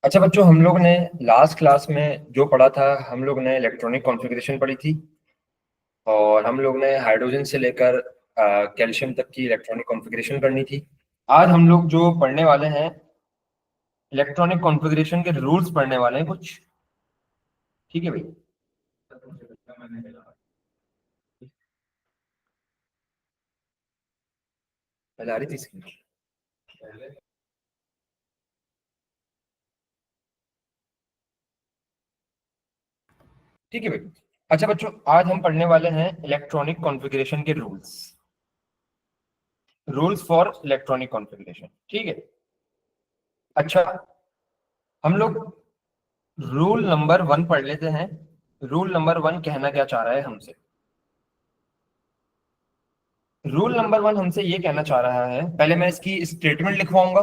अच्छा बच्चों, हम लोग ने लास्ट क्लास में जो पढ़ा था, हम लोग ने इलेक्ट्रॉनिक कॉन्फ़िगरेशन पढ़ी थी। और हम लोग ने हाइड्रोजन से लेकर कैल्शियम तक की इलेक्ट्रॉनिक कॉन्फ़िगरेशन करनी थी। आज हम लोग जो पढ़ने वाले हैं, इलेक्ट्रॉनिक कॉन्फ़िगरेशन के रूल्स पढ़ने वाले हैं कुछ। ठीक है भाई। पहले आ रही थी इसकी। ठीक है भाई। अच्छा बच्चों, आज हम पढ़ने वाले हैं इलेक्ट्रॉनिक कॉन्फ़िगरेशन के rules. Rules for electronic configuration. ठीक है। अच्छा, हम लोग रूल नंबर 1 पढ़ लेते हैं। रूल नंबर 1 कहना क्या चाह रहा है हमसे। रूल नंबर 1 हमसे ये कहना चाह रहा है, पहले मैं इसकी स्टेटमेंट लिखवाऊंगा,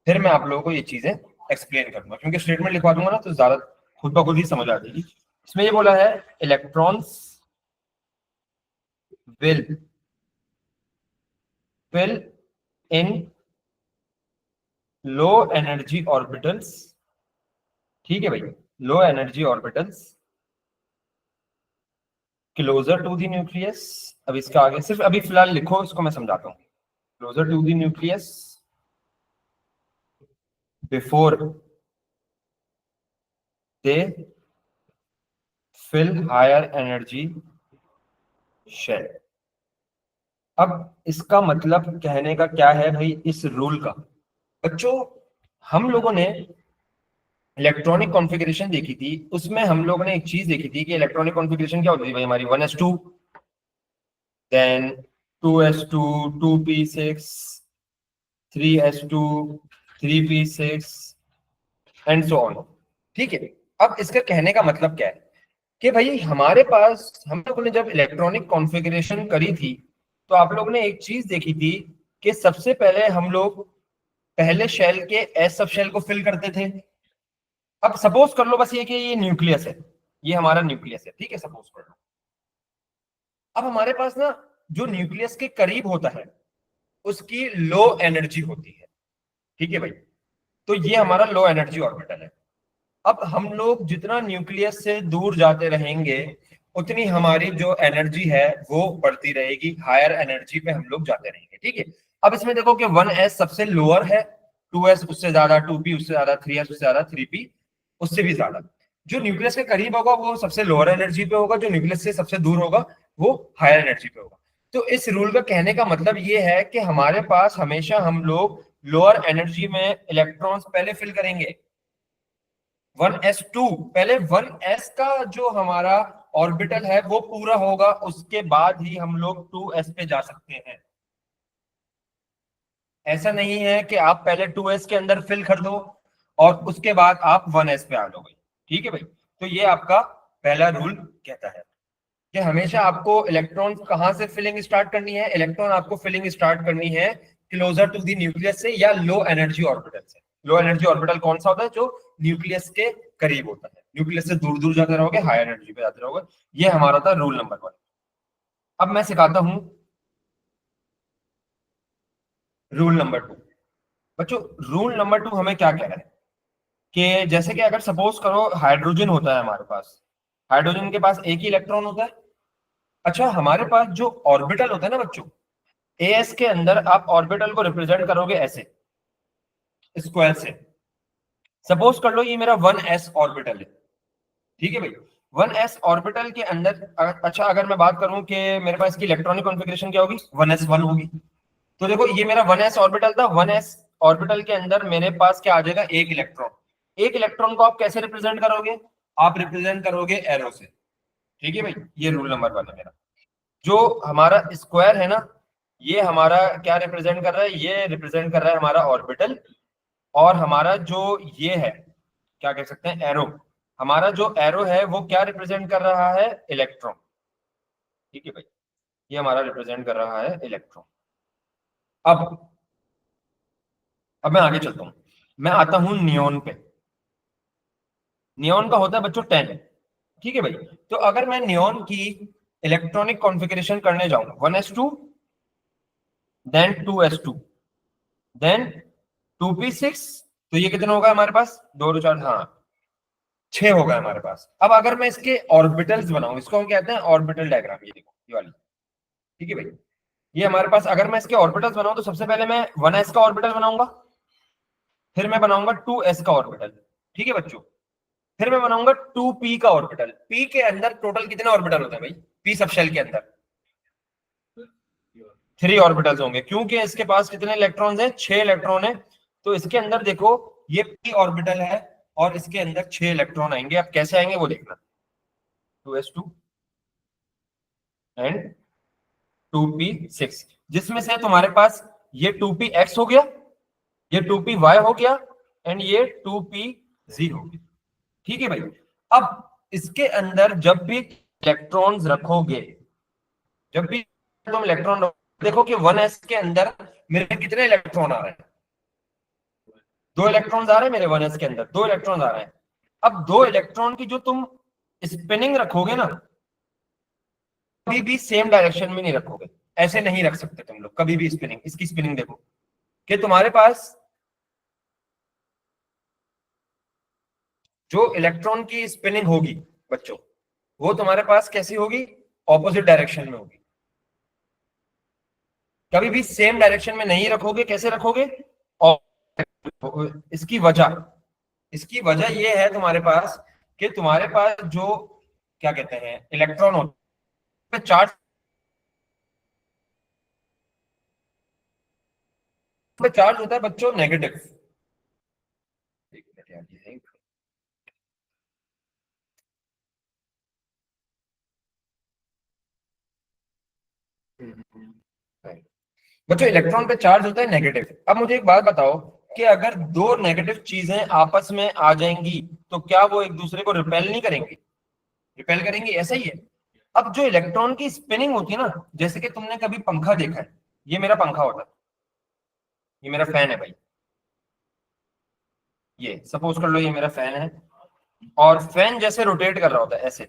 फिर मैं आप लोगों को ये चीजें एक्सप्लेन करूंगा, क्योंकि स्टेटमेंट लिखवा दूंगा ना तो ज्यादा खुद ब खुद ही समझ आ जाएगी। इसमें ये बोला है, electrons will fill in low energy orbitals. ठीक है भाई। Low energy orbitals closer to the nucleus. अब इसका आगे सिर्फ अभी फिलहाल लिखो, इसको मैं समझाता हूँ। Closer to the nucleus before they fill higher energy shell. अब इसका मतलब कहने का क्या है भाई इस रूल का। बच्चों, हम लोगों ने इलेक्ट्रॉनिक कॉन्फ़िगरेशन देखी थी, उसमें हम लोगों ने एक चीज देखी थी कि इलेक्ट्रॉनिक कॉन्फ़िगरेशन क्या होती है भाई हमारी। 1s2, then 2s2, 2p6, 3s2, 3p6 and so on. ठीक है। अब इसका कहने का मतलब क्या है कि भाई हमारे पास, हम लोगों ने जब इलेक्ट्रॉनिक कॉन्फ़िगरेशन करी थी तो आप लोगों ने एक चीज देखी थी कि सबसे पहले हम लोग पहले शेल के एस सब शेल को फिल करते थे। अब सपोज कर लो बस ये कि ये न्यूक्लियस है, ये हमारा न्यूक्लियस है। ठीक है, सपोज कर लो। अब हमारे पास ना, जो न्यूक्लियस के करीब होता है उसकी लो एनर्जी होती है। ठीक है भाई। तो ये हमारा लो एनर्जी ऑर्बिटल है। अब हम लोग जितना न्यूक्लियस से दूर जाते रहेंगे उतनी हमारी जो एनर्जी है वो बढ़ती रहेगी, हायर एनर्जी पे हम लोग जाते रहेंगे। ठीक है। अब इसमें देखो कि 1s सबसे लोअर है, 2s उससे ज्यादा, 2p उससे ज्यादा, 3s उससे ज्यादा, 3p उससे भी ज्यादा। जो न्यूक्लियस के करीब होगा वो सबसे लोअर एनर्जी पे होगा, जो न्यूक्लियस से सबसे दूर होगा वो हायर एनर्जी पे होगा। तो इस रूल का कहने का मतलब ये है कि हमारे पास हमेशा हम लोग लोअर एनर्जी में इलेक्ट्रॉन्स पहले फिल करेंगे। 1s2 पहले, 1s का जो हमारा ऑर्बिटल है वो पूरा होगा, उसके बाद ही हम लोग 2s पे जा सकते हैं। ऐसा नहीं है कि आप पहले 2s के अंदर फिल कर दो और उसके बाद आप 1s पे आ जाओगे। ठीक है भाई। तो ये आपका पहला रूल कहता है कि हमेशा आपको इलेक्ट्रॉन कहां से फिलिंग स्टार्ट करनी है। इलेक्ट्रॉन आपको फिलिंग स्टार्ट करनी है क्लोजर टू द न्यूक्लियस से या लो एनर्जी ऑर्बिटल से। लो एनर्जी ऑर्बिटल कौन सा होता है? जो न्यूक्लियस के करीब होता है। न्यूक्लियस से दूर दूर जाते रहोगे हायर एनर्जी पे जाते रहोगे। ये हमारा था रूल नंबर 1। अब मैं सिखाता हूं रूल नंबर 2। बच्चों, रूल नंबर 2 हमें क्या कह रहा है कि जैसे कि अगर सपोज करो हाइड्रोजन होता है हमारे पास, हाइड्रोजन के पास एक ही इलेक्ट्रॉन होता है। अच्छा, हमारे पास जो ऑर्बिटल होता है ना बच्चों, एस के अंदर आप ऑर्बिटल को रिप्रेजेंट करोगे ऐसे, स्क्वायर से। सपोज कर लो ये मेरा 1s ऑर्बिटल है। ठीक है भाई। 1s ऑर्बिटल के अंदर अच्छा अगर मैं बात करूं कि मेरे पास की इलेक्ट्रॉनिक कॉन्फ़िगरेशन क्या होगी, 1s1 होगी। तो देखो ये मेरा 1s ऑर्बिटल था। 1s ऑर्बिटल के अंदर मेरे पास क्या आ जाएगा, एक इलेक्ट्रॉन। एक इलेक्ट्रॉन को आप कैसे रिप्रेजेंट करोगे? आप रिप्रेजेंट करोगे एरो से। ठीक है भाई। ये रूल नंबर 1 है मेरा। जो हमारा स्क्वायर है ना, ये हमारा क्या रिप्रेजेंट कर रहा है? ये रिप्रेजेंट कर रहा है हमारा ऑर्बिटल। और हमारा जो ये है, क्या कह सकते हैं, एरो। हमारा जो एरो है वो क्या रिप्रेजेंट कर रहा है? इलेक्ट्रॉन। ठीक है भाई। ये हमारा रिप्रेजेंट कर रहा है इलेक्ट्रॉन। अब अब मैं आगे चलता हूं। मैं आता हूं नियोन पे। नियोन का होता है बच्चों 10। ठीक है भाई। तो अगर मैं नियोन की इलेक्ट्रॉनिक कॉन्फ़िगरेशन करने जाऊं, 1s2, then 2s2, then 2p6, तो ये कितना होगा हमारे पास, 2 4, हाँ 6 होगा हमारे पास। अब अगर मैं इसके ऑर्बिटल्स बनाऊं, इसको हम कहते हैं ऑर्बिटल डायग्राम, ये देखो ये वाली, ठीक है भाई। ये हमारे पास अगर मैं इसके ऑर्बिटल्स बनाऊं तो सबसे पहले मैं 1s का ऑर्बिटल बनाऊंगा, फिर मैं बनाऊंगा 2s का ऑर्बिटल, ठीक है बच्चों। फिर मैं बनाऊंगा 2p का ऑर्बिटल। p के अंदर टोटल कितने ऑर्बिटल होते हैं भाई, p सब शेल के अंदर 3 ऑर्बिटल्स होंगे, क्योंकि इसके पास कितने इलेक्ट्रॉन्स हैं, 6 इलेक्ट्रॉन है। तो इसके अंदर देखो ये p ऑर्बिटल है और इसके अंदर 6 इलेक्ट्रॉन आएंगे। अब कैसे आएंगे वो देखना, 2s2 एंड 2p6, जिसमें से तुम्हारे पास ये 2px हो गया, ये 2py हो गया एंड ये 2pz हो गया, ठीक है भाई। अब इसके अंदर जब भी इलेक्ट्रॉन्स रखोगे, जब भी तुम इलेक्ट्रॉन देखो कि 1s के अंदर मेरे कितने इलेक्ट्रॉन आ रहे हैं, 2 इलेक्ट्रॉन्स आ रहे हैं मेरे 1s के अंदर, 2 इलेक्ट्रॉन्स आ रहे हैं। अब 2 इलेक्ट्रॉन की जो तुम स्पिनिंग रखोगे ना, कभी भी सेम डायरेक्शन में नहीं रखोगे, ऐसे नहीं रख सकते तुम लोग कभी भी स्पिनिंग। इसकी स्पिनिंग देखो कि तुम्हारे पास जो इलेक्ट्रॉन की स्पिनिंग होगी बच्चों, वो तुम्हारे पास कैसी होगी, ऑपोजिट डायरेक्शन में होगी। कभी भी सेम डायरेक्शन में नहीं रखोगे, कैसे रखोगे, और इसकी वजह, इसकी वजह ये है तुम्हारे पास कि तुम्हारे पास जो क्या कहते हैं इलेक्ट्रॉन होते हैं, चार्ज पे चार्ज होता है बच्चों नेगेटिव। बच्चों इलेक्ट्रॉन पे चार्ज होता है नेगेटिव। अब मुझे एक बात बताओ कि अगर 2 नेगेटिव चीजें आपस में आ जाएंगी तो क्या वो एक दूसरे को रिपेल नहीं करेंगी, रिपेल करेंगी, ऐसा ही है। अब जो इलेक्ट्रॉन की स्पिनिंग होती है ना, जैसे कि तुमने कभी पंखा देखा है, ये मेरा पंखा होता है, ये मेरा फैन है भाई, ये सपोज कर लो ये मेरा फैन है, और फैन जैसे रोटेट कर रहा होता है ऐसे,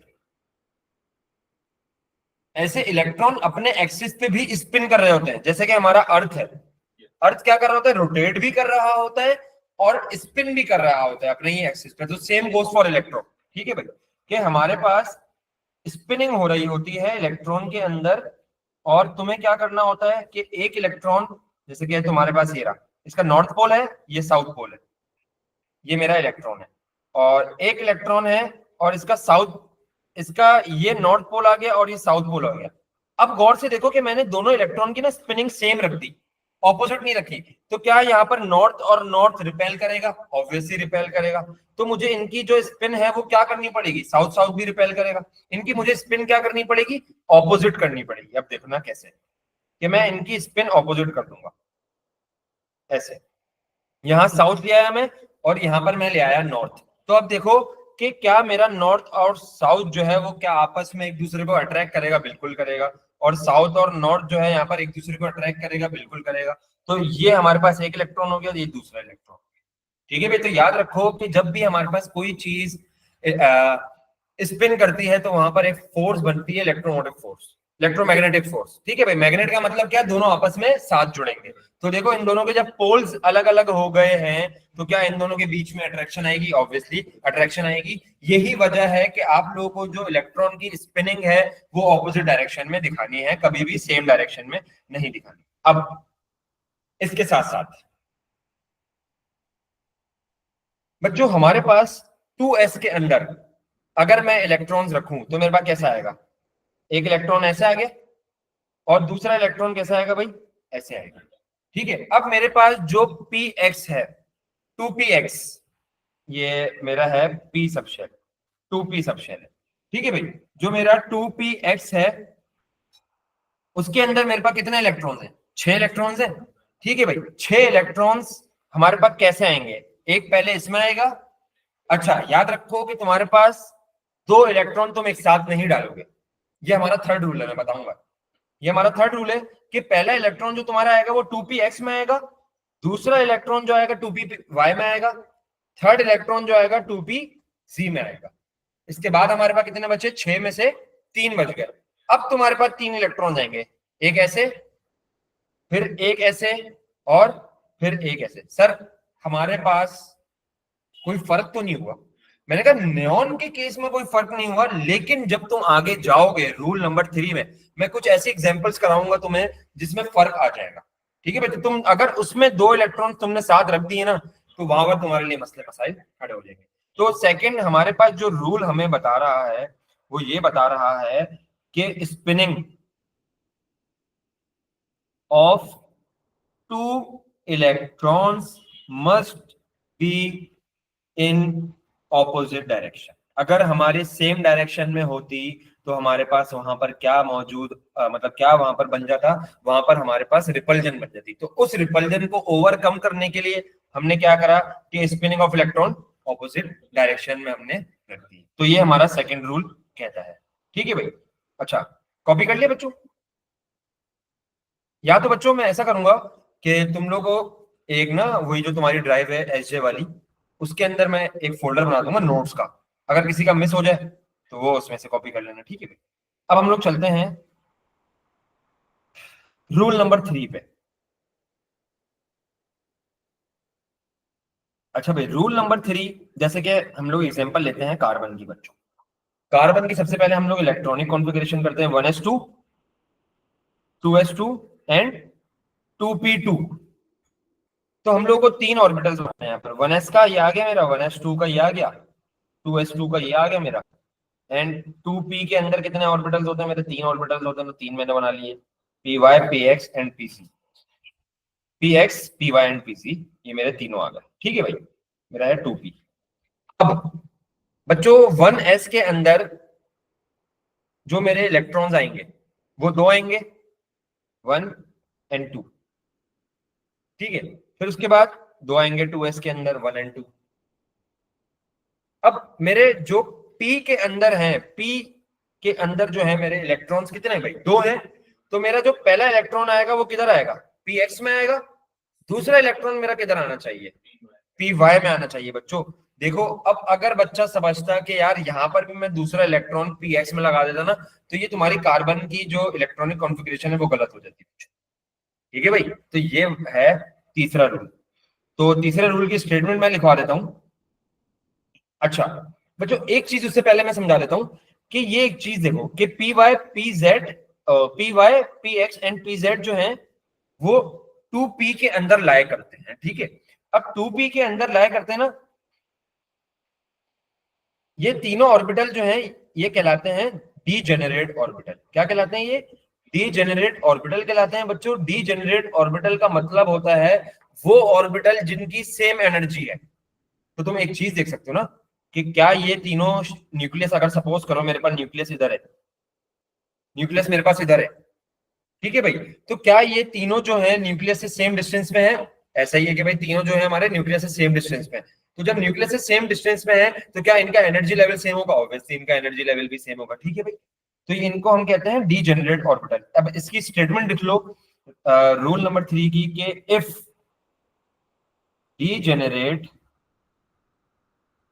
ऐसे इलेक्ट्रॉन अपने एक्सिस पे भी स्पिन कर रहे होते हैं। जैसे कि हमारा अर्थ है, अर्थ क्या कर रहा होता है, रोटेट भी कर रहा होता है और स्पिन भी कर रहा होता है अपने ही एक्सिस पे। तो सेम गोज फॉर इलेक्ट्रॉन, ठीक है भाई, कि हमारे पास स्पिनिंग हो रही होती है इलेक्ट्रॉन के अंदर, और तुम्हें क्या करना होता है कि एक इलेक्ट्रॉन, जैसे कि तुम्हारे पास ये रहा, इसका नॉर्थ पोल है, ये साउथ पोल है, ये मेरा इलेक्ट्रॉन है, और एक इलेक्ट्रॉन है और इसका साउथ, इसका ये नॉर्थ पोल आ गया और ये साउथ पोल आ गया। अब गौर से देखो कि मैंने दोनों इलेक्ट्रॉन की ना स्पिनिंग सेम रख दी, ऑपोजिट नहीं रखी। तो क्या यहाँ पर नॉर्थ और नॉर्थ रिपेल करेगा, ऑब्वियसली रिपेल करेगा। तो मुझे इनकी जो स्पिन है वो क्या करनी पड़ेगी, साउथ साउथ भी रिपेल करेगा। इनकी मुझे स्पिन क्या करनी पड़ेगी, ऑपोजिट करनी पड़ेगी। अब देखना कैसे, कि मैं इनकी स्पिन ऑपोजिट कर दूंगा ऐसे, यहाँ साउथ ले आया मैं और यहाँ पर मैं ले आया नॉर्थ। तो अब देखो कि क्या मेरा नॉर्थ और साउथ जो है वो क्या आपस में एक दूसरे को अट्रैक्ट करेगा, बिल्कुल करेगा। और साउथ और नॉर्थ जो है यहाँ पर एक दूसरे को अट्रैक्ट करेगा, बिल्कुल करेगा। तो ये हमारे पास एक इलेक्ट्रॉन हो गया, ये दूसरा इलेक्ट्रॉन, ठीक है भाई। तो याद रखो कि जब भी हमारे पास कोई चीज स्पिन करती है तो वहां पर एक फोर्स बनती है, इलेक्ट्रोमोटिव फोर्स, इलेक्ट्रोमैग्नेटिक फोर्स, ठीक है भाई। मैग्नेट का मतलब क्या, दोनों आपस में साथ जुड़ेंगे। तो देखो इन दोनों के जब पोल्स अलग अलग हो गए हैं तो क्या इन दोनों के बीच में अट्रैक्शन आएगी, ऑब्वियसली अट्रैक्शन आएगी। यही वजह है कि आप लोगों को जो इलेक्ट्रॉन की स्पिनिंग है वो ऑपोजिट डायरेक्शन में दिखानी है, कभी भी सेम डायरेक्शन में नहीं दिखानी। अब इसके साथ साथ बच्चों हमारे पास 2s के अंदर अगर मैं इलेक्ट्रॉन्स रखूं तो मेरे पास कैसा आएगा, एक इलेक्ट्रॉन ऐसे आगे और दूसरा इलेक्ट्रॉन कैसा आएगा भाई, ऐसे आएगा, ठीक है। अब मेरे पास जो px है, 2px, ये मेरा है p सबशेल, 2p सबशेल है, ठीक है भाई। जो मेरा 2px है उसके अंदर मेरे पास कितने इलेक्ट्रॉन्स हैं, 6 इलेक्ट्रॉन्स हैं, ठीक है भाई। 6 इलेक्ट्रॉन्स हमारे पास कैसे आएंगे, एक पहले इसमें आएगा। अच्छा याद रखो कि तुम्हारे पास 2 इलेक्ट्रॉन तुम एक साथ नहीं डालोगे, ये हमारा थर्ड रूल है, मैं बताऊंगा। ये हमारा थर्ड रूल है कि पहला इलेक्ट्रॉन जो तुम्हारा आएगा वो 2px में आएगा, दूसरा इलेक्ट्रॉन जो आएगा 2py में आएगा, थर्ड इलेक्ट्रॉन जो आएगा 2pz में आएगा। इसके बाद हमारे पास कितने बचे, 6 में से 3 बच गए। अब तुम्हारे पास 3 इलेक्ट्रॉन आएंगे, एक ऐसे, फिर एक ऐसे, और फिर एक ऐसे। सर हमारे पास कोई फर्क तो नहीं हुआ। मैंने कहा नियॉन के केस में कोई फर्क नहीं हुआ, लेकिन जब तुम आगे जाओगे रूल नंबर 3 में, मैं कुछ ऐसे एग्जांपल्स कराऊंगा तुम्हें जिसमें फर्क आ जाएगा। ठीक है भाई, तो तुम अगर उसमें 2 इलेक्ट्रॉन तुमने साथ रख दिए ना, तो वहां पर तुम्हारे लिए मसले मसाइल खड़े हो जाएंगे। तो सेकंड हमारे पास जो रूल हमें बता रहा है वो ये बता रहा है कि spinning of 2 electrons must be in opposite direction. अगर हमारे सेम डायरेक्शन में होती तो हमारे पास वहां पर क्या मौजूद मतलब क्या वहां पर बन जाता, वहां पर हमारे पास रिपल्जन बन जाती। तो उस रिपल्जन को ओवरकम करने के लिए हमने क्या करा कि spinning of electron opposite direction में हमने रख दी। तो ये हमारा सेकंड रूल कहता है। ठीक है भाई, अच्छा कॉपी कर लिया बच्चों? या तो बच्चों मैं ऐसा करूंगा कि तुम लोग एक ना वही जो तुम्हारी ड्राइव है एसजे वाली, उसके अंदर मैं एक फोल्डर बना दूंगा नोट्स का। अगर किसी का मिस हो जाए तो वो उसमें से कॉपी कर लेना। ठीक है भाई, अब हम लोग चलते हैं रूल नंबर 3 पे। अच्छा भाई, रूल नंबर 3, जैसे कि हम लोग एग्जांपल लेते हैं कार्बन की बच्चों। कार्बन की सबसे पहले हम लोग इलेक्ट्रॉनिक कॉन्फ़िगरेशन करते हैं 1s2, 2s2 एंड 2p2। तो हम लोग को 3 ऑर्बिटल्स बनाए हैं यहाँ पर। 1s का ये आ गया मेरा, 1s2 का ये आ गया, 2s2 का ये आ गया मेरा, एंड 2p के अंदर कितने ऑर्बिटल्स होते हैं मेरे? 3 ऑर्बिटल्स होते हैं, तो 3 मैंने बना लिए, py px and pc। px py and pc ये मेरे तीनों आ गए। ठीक है भाई, मेरा है 2p। अब बच्चों 1s के अंदर जो मेरे इलेक्ट्रॉन्स आएंगे वो 2 आएंगे, 1 एंड 2। ठीक है, फिर उसके बाद 2 आएंगे 2s के अंदर, 1 एंड 2। अब मेरे जो p के अंदर है, p के अंदर जो है मेरे इलेक्ट्रॉन्स कितने हैं भाई? 2 हैं। तो मेरा जो पहला इलेक्ट्रॉन आएगा वो किधर आएगा? px में आएगा। दूसरा इलेक्ट्रॉन मेरा किधर आना चाहिए? py में आना चाहिए बच्चों। देखो, अब अगर बच्चा समझता कि यार यहां पर भी मैं दूसरा इलेक्ट्रॉन px में लगा देता ना, तो ये तुम्हारी कार्बन की जो इलेक्ट्रॉनिक कॉन्फ़िगरेशन है वो गलत हो जाती है। ठीक है भाई, तो ये है तीसरा रूल। तो तीसरे रूल की स्टेटमेंट मैं लिखवा देता हूं। अच्छा बच्चों, एक चीज उससे पहले मैं समझा देता हूं कि ये एक चीज देखो कि p y p z, p y p x and p z जो है वो 2p के अंदर लाया करते हैं। ठीक है, अब 2p के अंदर लाया करते हैं ना, ये तीनों ऑर्बिटल जो है ये कहलाते हैं डीजेनरेट ऑर्बिटल। क्या कहलाते हैं ये? डीजेनरेट ऑर्बिटल कहलाते हैं बच्चों। डीजेनरेट ऑर्बिटल का मतलब होता है वो ऑर्बिटल जिनकी सेम एनर्जी है। तो तुम एक चीज देख सकते हो ना कि क्या ये तीनों न्यूक्लियस, अगर सपोज करो मेरे पास न्यूक्लियस इधर है, न्यूक्लियस मेरे पास इधर है, ठीक है भाई, तो क्या ये तीनों जो है न्यूक्लियस से सेम डिस्टेंस में है? ऐसा ही है कि भाई तीनों जो है हमारे न्यूक्लियस से सेम डिस्टेंस में है। तो जब न्यूक्लियस से सेम डिस्टेंस में है तो क्या इनका एनर्जी लेवल सेम होगा? ऑब्वियसली इनका एनर्जी लेवल भी सेम होगा। ठीक है भाई, तो इनको हम कहते हैं डीजेनरेट ऑर्बिटल। अब इसकी स्टेटमेंट लिख लो रूल नंबर 3 की, कि if degenerate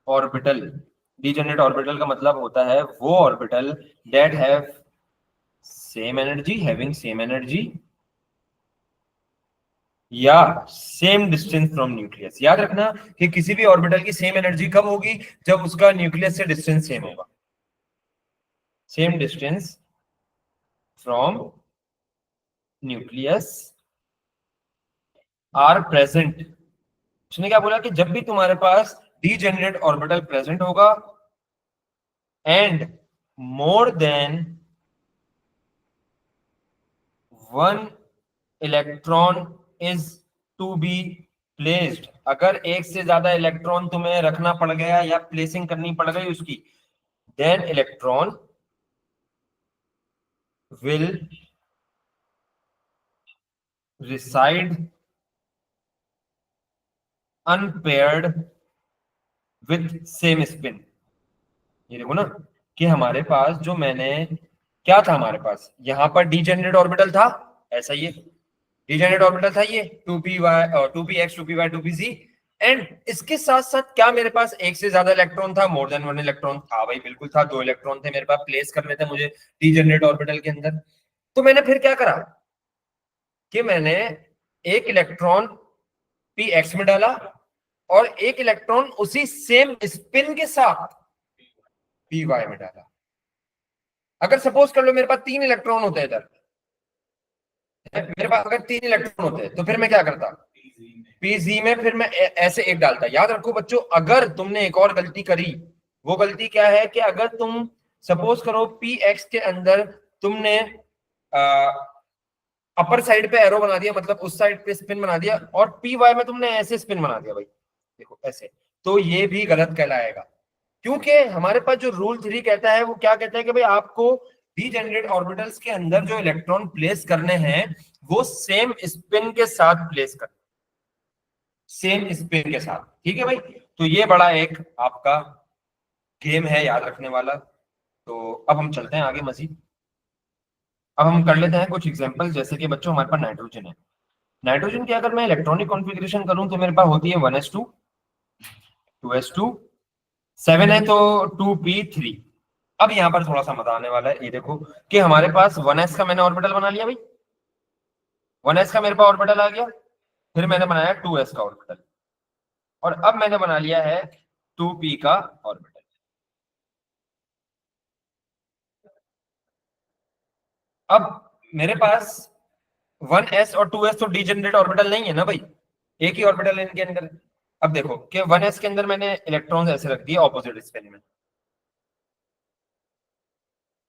orbital, degenerate orbital का मतलब होता है वो orbital that have same energy, having same energy या सेम डिस्टेंस फ्रॉम न्यूक्लियस। याद रखना कि किसी भी ऑर्बिटल की सेम एनर्जी कब होगी? जब उसका न्यूक्लियस से डिस्टेंस सेम होगा। Same distance from nucleus are present. उसने क्या बोला कि जब भी तुम्हारे पास डीजेनरेट ऑर्बिटल प्रेजेंट होगा and more than one electron is to be placed, अगर एक से ज्यादा इलेक्ट्रॉन तुम्हें रखना पड़ गया या प्लेसिंग करनी पड़ गई उसकी, then electron will reside unpaired with same spin। ये देखो ना कि हमारे पास जो मैंने क्या था, हमारे पास यहाँ पर डीजेनरेट ऑर्बिटल था, ऐसा ये डीजेनरेट ऑर्बिटल था ये 2p y 2px 2py 2pc। And इसके साथ साथ क्या मेरे पास एक से ज्यादा इलेक्ट्रॉन था? मोर देन वन इलेक्ट्रॉन था भाई, बिल्कुल था। 2 इलेक्ट्रॉन थे मेरे पास, प्लेस करने थे मुझे डीजेनरेट ऑर्बिटल के अंदर। तो मैंने फिर क्या करा कि मैंने एक इलेक्ट्रॉन पी एक्स में डाला और एक इलेक्ट्रॉन उसी सेम स्पिन के साथ पी वाई में डाला। अगर सपोज कर लो मेरे पास 3 इलेक्ट्रॉन होते हैं इधर, मेरे पास अगर 3 इलेक्ट्रॉन होते हैं तो फिर मैं क्या करता, पीजी में फिर मैं ऐसे एक डालता। याद रखो बच्चों, अगर तुमने एक और गलती करी, वो गलती क्या है कि अगर तुम सपोज करो पी एक्स के अंदर तुमने अपर साइड पे एरो बना दिया, मतलब उस साइड पे स्पिन बना दिया, और पी वाई में तुमने ऐसे स्पिन बना दिया भाई, देखो ऐसे, तो ये भी गलत कहलाएगा। क्योंकि हमारे पास जो रूल 3 कहता है वो क्या कहता है कि भाई आपको डीजेनरेट ऑर्बिटल्स के अंदर जो इलेक्ट्रॉन प्लेस करने हैं वो सेम स्पिन के साथ प्लेस करने, सेम स्पिन के साथ। ठीक है भाई, तो ये बड़ा एक आपका गेम है याद रखने वाला। तो अब हम चलते हैं आगे मजीद। अब हम कर लेते हैं कुछ एग्जांपल, जैसे कि बच्चों हमारे पास नाइट्रोजन है। नाइट्रोजन की अगर मैं इलेक्ट्रॉनिक कॉन्फ़िगरेशन करूं तो मेरे पास होती है 1s2, 2s2, 7 है तो 2p3। अब यहाँ पर थोड़ा सा मजा आने वाला है, ये देखो कि हमारे पास 1s का मैंने ऑर्बिटल बना लिया भाई, 1s का मेरे पास ऑर्बिटल आ गया। फिर मैंने बनाया 2s का ऑर्बिटल, और अब मैंने बना लिया है 2p का ऑर्बिटल। अब मेरे पास 1s और 2s तो डीजेनरेट ऑर्बिटल नहीं है ना भाई, एक ही ऑर्बिटल है इनके अंदर। अब देखो कि 1s के अंदर मैंने इलेक्ट्रॉन्स ऐसे रख दिए ऑपोजिट स्पिन में,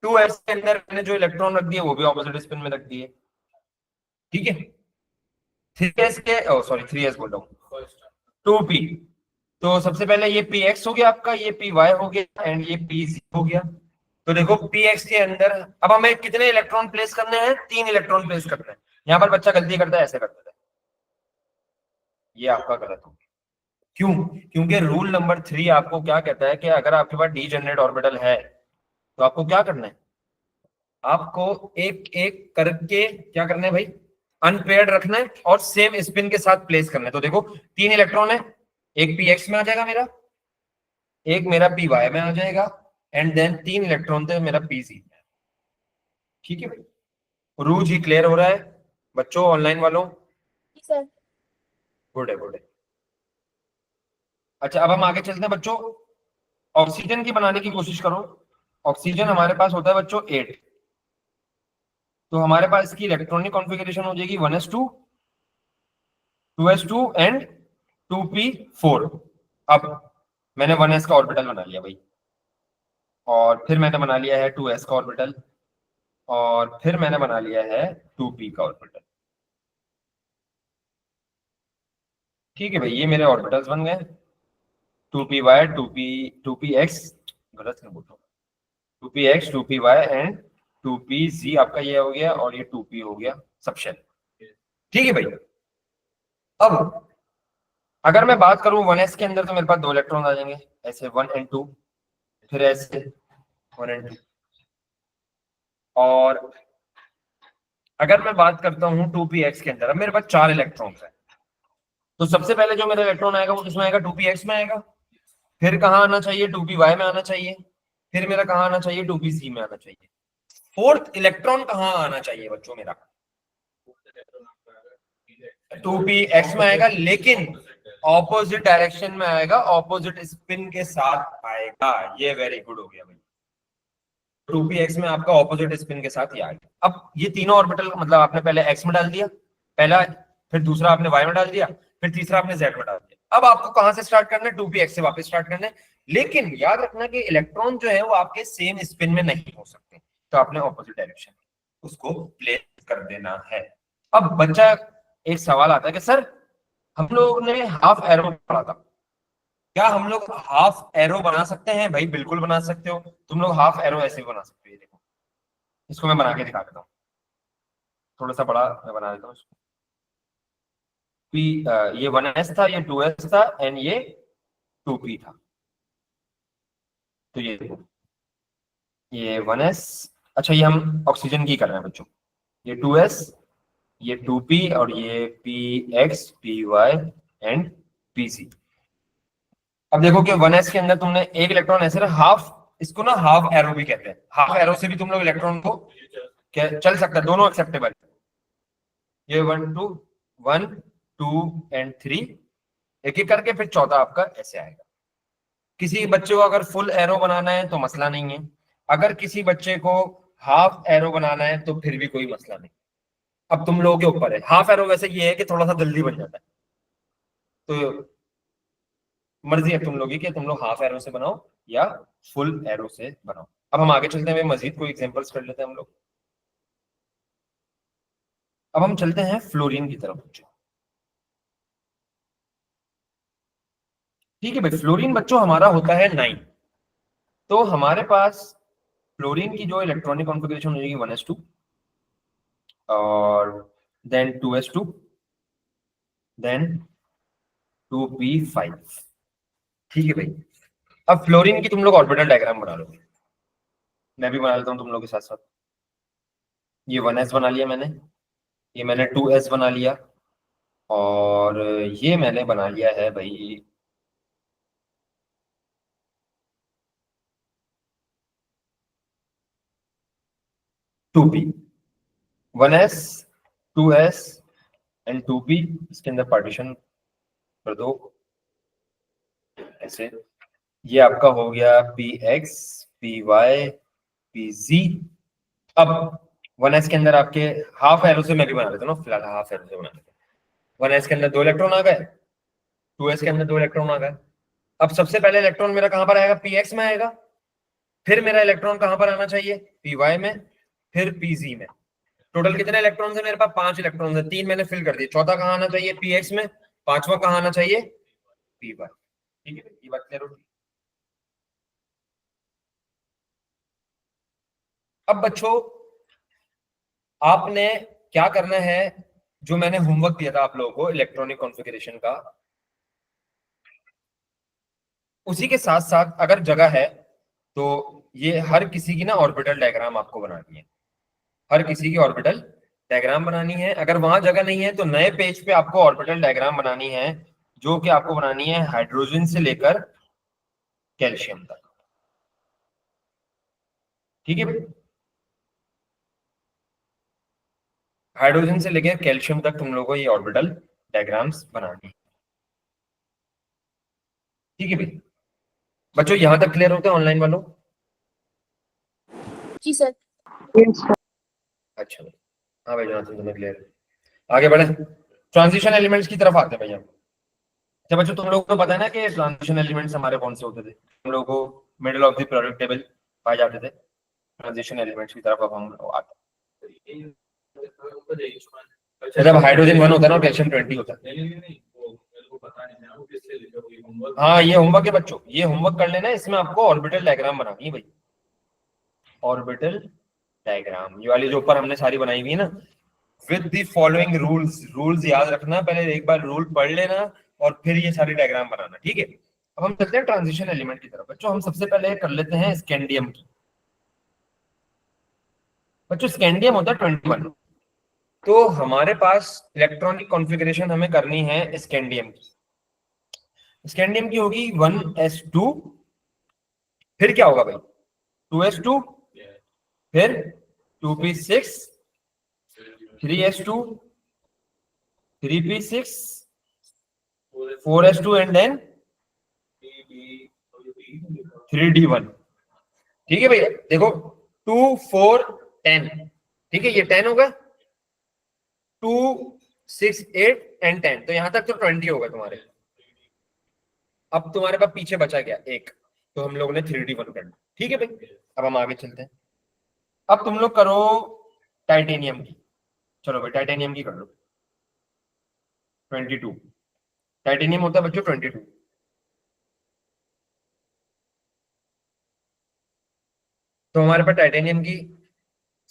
2s के अंदर मैंने जो इलेक्ट्रॉन रख दिए वो भी ऑपोजिट स्पिन में रख दिए। ठीक है, 3s के, ओ सॉरी 3s बोल रहा हूँ, 2p। तो सबसे पहले ये px हो गया आपका, ये py हो गया, एंड ये pz हो गया। तो देखो px के अंदर अब हमें कितने इलेक्ट्रॉन प्लेस करने हैं, 3 इलेक्ट्रॉन प्लेस करने हैं। यहाँ पर बच्चा गलती करता है, ऐसे करता है, ये आपका गलत हो गया। क्यों? क्योंकि रूल नंबर 3 आपको क्या कहता है कि अगर आपके पास डीजेनरेट ऑर्बिटल है तो आपको क्या करना है, आपको एक एक करके क्या करना है भाई, अनपेयर्ड रखना है और सेम स्पिन के साथ प्लेस करना है। तो देखो 3 इलेक्ट्रॉन है, एक पी एक्स में आ जाएगा मेरा, एक मेरा पी वाई में आ जाएगा, एंड देन 3 इलेक्ट्रॉन थे मेरा पी सी में। ठीक है भाई, रूज ही क्लियर हो रहा है बच्चों ऑनलाइन वालों? सर। गुड है, गुड है। अच्छा अब हम आगे चलते हैं बच्चों, ऑक्सीजन की बनाने की कोशिश करो। ऑक्सीजन हमारे पास होता है बच्चों 8, तो हमारे पास इसकी इलेक्ट्रॉनिक कॉन्फ़िगरेशन हो जाएगी 1s2, 2s2 एंड 2p4। अब मैंने 1s का ऑर्बिटल बना लिया भाई, और फिर मैंने बना लिया है 2s का ऑर्बिटल, और फिर मैंने बना लिया है 2p का ऑर्बिटल। ठीक है भाई, ये मेरे ऑर्बिटल्स बन गए, 2py, 2p2px, गलत नहीं बोल रहा हूँ, 2px, 2py एंड 2pz आपका ये हो गया, और ये 2p हो गया सब शेल। ठीक है भाई, अब अगर मैं बात करूं 1s के अंदर तो मेरे पास 2 इलेक्ट्रॉन आ जाएंगे, ऐसे 1 एंड 2, फिर ऐसे 1 एंड 2। और अगर मैं बात करता हूं 2px के अंदर, अब मेरे पास 4 इलेक्ट्रॉन्स हैं, तो सबसे पहले जो मेरा इलेक्ट्रॉन आएगा वो किसमें आएगा, 2px में आएगा। फिर कहाँ आना चाहिए, 2py में आना चाहिए। फिर मेरा कहाँ आना चाहिए, 2pz में आना चाहिए। फोर्थ इलेक्ट्रॉन कहाँ आना चाहिए बच्चों मेरा, 2px में आएगा, लेकिन ऑपोजिट डायरेक्शन में आएगा, ऑपोजिट स्पिन के साथ आएगा। ये वेरी गुड हो गया भाई, 2px में आपका ऑपोजिट स्पिन के साथ ही आएगा। अब ये तीनों ऑर्बिटल मतलब आपने पहले x में डाल दिया पहला, फिर दूसरा आपने y में डाल दिया, फिर तीसरा आपने z में डाल दिया। अब आपको कहां से स्टार्ट करना है, 2px से वापस स्टार्ट करना है। लेकिन याद रखना कि इलेक्ट्रॉन जो है वो आपके सेम स्पिन में नहीं हो सकते, तो आपने ऑपोजिट डायरेक्शन उसको प्लेस कर देना है। अब बच्चा एक सवाल आता है कि सर हम लोग ने हाफ एरो पढ़ा था, क्या हम लोग हाफ एरो बना सकते हैं? भाई बिल्कुल बना सकते हो, तुम लोग हाफ एरो ऐसे भी बना सकते हो। ये देखो, इसको मैं बना के दिखा देता हूँ, थोड़ा सा बड़ा मैं बना देता हूँ इसको। ये 1s था, ये 2s था, एंड ये 2p था। तो ये देखो, ये 1s, अच्छा ये हम ऑक्सीजन की कर रहे हैं बच्चों, ये 2s, ये 2p, और ये px, py एंड pc। अब देखो कि 1s के अंदर तुमने एक इलेक्ट्रॉन ऐसे रहा, हाफ, इसको ना हाफ एरो भी कहते हैं, हाफ एरो से भी तुम लोग इलेक्ट्रॉन को चल सकता है, दोनों एक्सेप्टेबल। ये 1 2 1 2 एंड 3, एक एक करके, फिर चौथा आपका ऐसे आएगा। किसी बच्चे को अगर फुल एरो बनाना है तो मसला नहीं है, अगर किसी बच्चे को हाफ एरो बनाना है तो फिर भी कोई मसला नहीं। अब तुम लोगों के ऊपर है। हाफ एरो वैसे ये है कि थोड़ा सा जल्दी बन जाता है, तो मर्जी है तुम लोगों की कि तुम लोग हाफ एरो से बनाओ या फुल एरो से बनाओ। अब हम आगे चलते हैं, मजीद कोई एग्जांपल्स कर लेते हैं हम लोग। अब हम चलते हैं फ्लोरीन की तरफ बच्चों। ठीक है भाई, फ्लोरीन बच्चों हमारा होता है 9। तो हमारे पास फ्लोरीन की जो इलेक्ट्रॉनिक कॉन्फ़िगरेशन हो जाएगी 1s2 और देन 2s2 देन 2p5। ठीक है भाई, अब फ्लोरीन की तुम लोग ऑर्बिटल डायग्राम बना लो, मैं भी बना लेता हूँ तुम लोग के साथ साथ। ये 1s बना लिया मैंने, ये मैंने 2s बना लिया, और ये मैंने बना लिया है भाई 2p। 1s 2s and 2p, इसके अंदर पार्टीशन कर दो ऐसे। ये आपका हो गया px py pz। अब 1s के अंदर आपके हाफ एरो से मैं भी बना लेता हूँ ना, फिलहाल हाफ एरो से बना लेता हूँ। 1s के अंदर 2 इलेक्ट्रॉन आ गए, 2s के अंदर 2 इलेक्ट्रॉन आ गए। अब सबसे पहले इलेक्ट्रॉन मेरा कहां पर आएगा, px में आएगा। फिर मेरा इलेक्ट्रॉन कहां पर आना चाहिए, py में, फिर pz में। टोटल कितने इलेक्ट्रॉन है मेरे पास, 5 इलेक्ट्रॉन है, 3 मैंने फिल कर दिए। चौथा कहां आना चाहिए, px में। पांचवा कहां आना चाहिए, py। ठीक है, ये बात क्लियर होगी। अब बच्चों आपने क्या करना है, जो मैंने होमवर्क दिया था आप लोगों को इलेक्ट्रॉनिक कॉन्फ़िगरेशन का, उसी के साथ साथ अगर जगह है तो ये हर किसी की ना ऑर्बिटल डायग्राम आपको बनानी है। हर किसी की ऑर्बिटल डायग्राम बनानी है। अगर वहां जगह नहीं है तो नए पेज पे आपको ऑर्बिटल डायग्राम बनानी है, जो कि आपको बनानी है हाइड्रोजन से लेकर कैल्शियम तक। ठीक है भाई, हाइड्रोजन से लेकर कैल्शियम तक तुम लोगों को ये ऑर्बिटल डायग्राम्स बनानी है। ठीक है भाई, बच्चों यहां तक क्लियर होता है ऑनलाइन वालों? जी सर। अच्छा भाई, हाँ भाई जनाब तुम्हें क्लियर है। आगे बढ़े, ट्रांजिशन एलिमेंट्स की तरफ आते हैं भैया। अच्छा बच्चों, तुम लोगों को पता है ना कि ट्रांजिशन एलिमेंट्स हमारे कौन से होते थे, हम लोगों को middle of the periodic table पाए जाते थे। ट्रांजिशन एलिमेंट्स की तरफ अब हम आते हैं। जब हाइड्रोजन 1 होता है ना, कैल्शियम 20 होता है। हाँ ये होमवर्क है बच्चों, ये होमवर्क कर लेना, इसमें आपको ऑर्बिटल डायग्राम बनानी है भाई। ऑर्बिटल डायग्राम ये वाली जो ऊपर हमने सारी बनाई हुई है ना, with the following rules. Rules याद रखना, पहले एक बार रूल पढ़ लेना और फिर ये सारी डायग्राम बनाना। ठीक है, अब हम चलते हैं ट्रांजिशन एलिमेंट की तरफ। बच्चों हम सबसे पहले कर लेते हैं स्कैंडियम की। बच्चों स्कैंडियम होता है 21। तो हमारे पास इलेक्ट्रॉनिक कॉन्फ़िगरेशन हमें करनी है स्कैंडियम की। स्कैंडियम की होगी 1s2, फिर क्या होगा भाई, 2s2, फिर 2p6, 3s2, 3p6, 4s2 and then 3d1। ठीक है भैया, देखो 2 4 10। ठीक है, ये 10 होगा, 2 6 8 एंड 10, तो यहां तक तो 20 होगा तुम्हारे। अब तुम्हारे पास पीछे बचा गया एक, तो हम लोगों ने 3d1 कर लिया। ठीक है भाई, अब हम आगे चलते हैं। अब तुम लोग करो टाइटेनियम की। चलो भाई टाइटेनियम की कर लो। 22 टाइटेनियम होता है बच्चों 22। तो हमारे पास टाइटेनियम की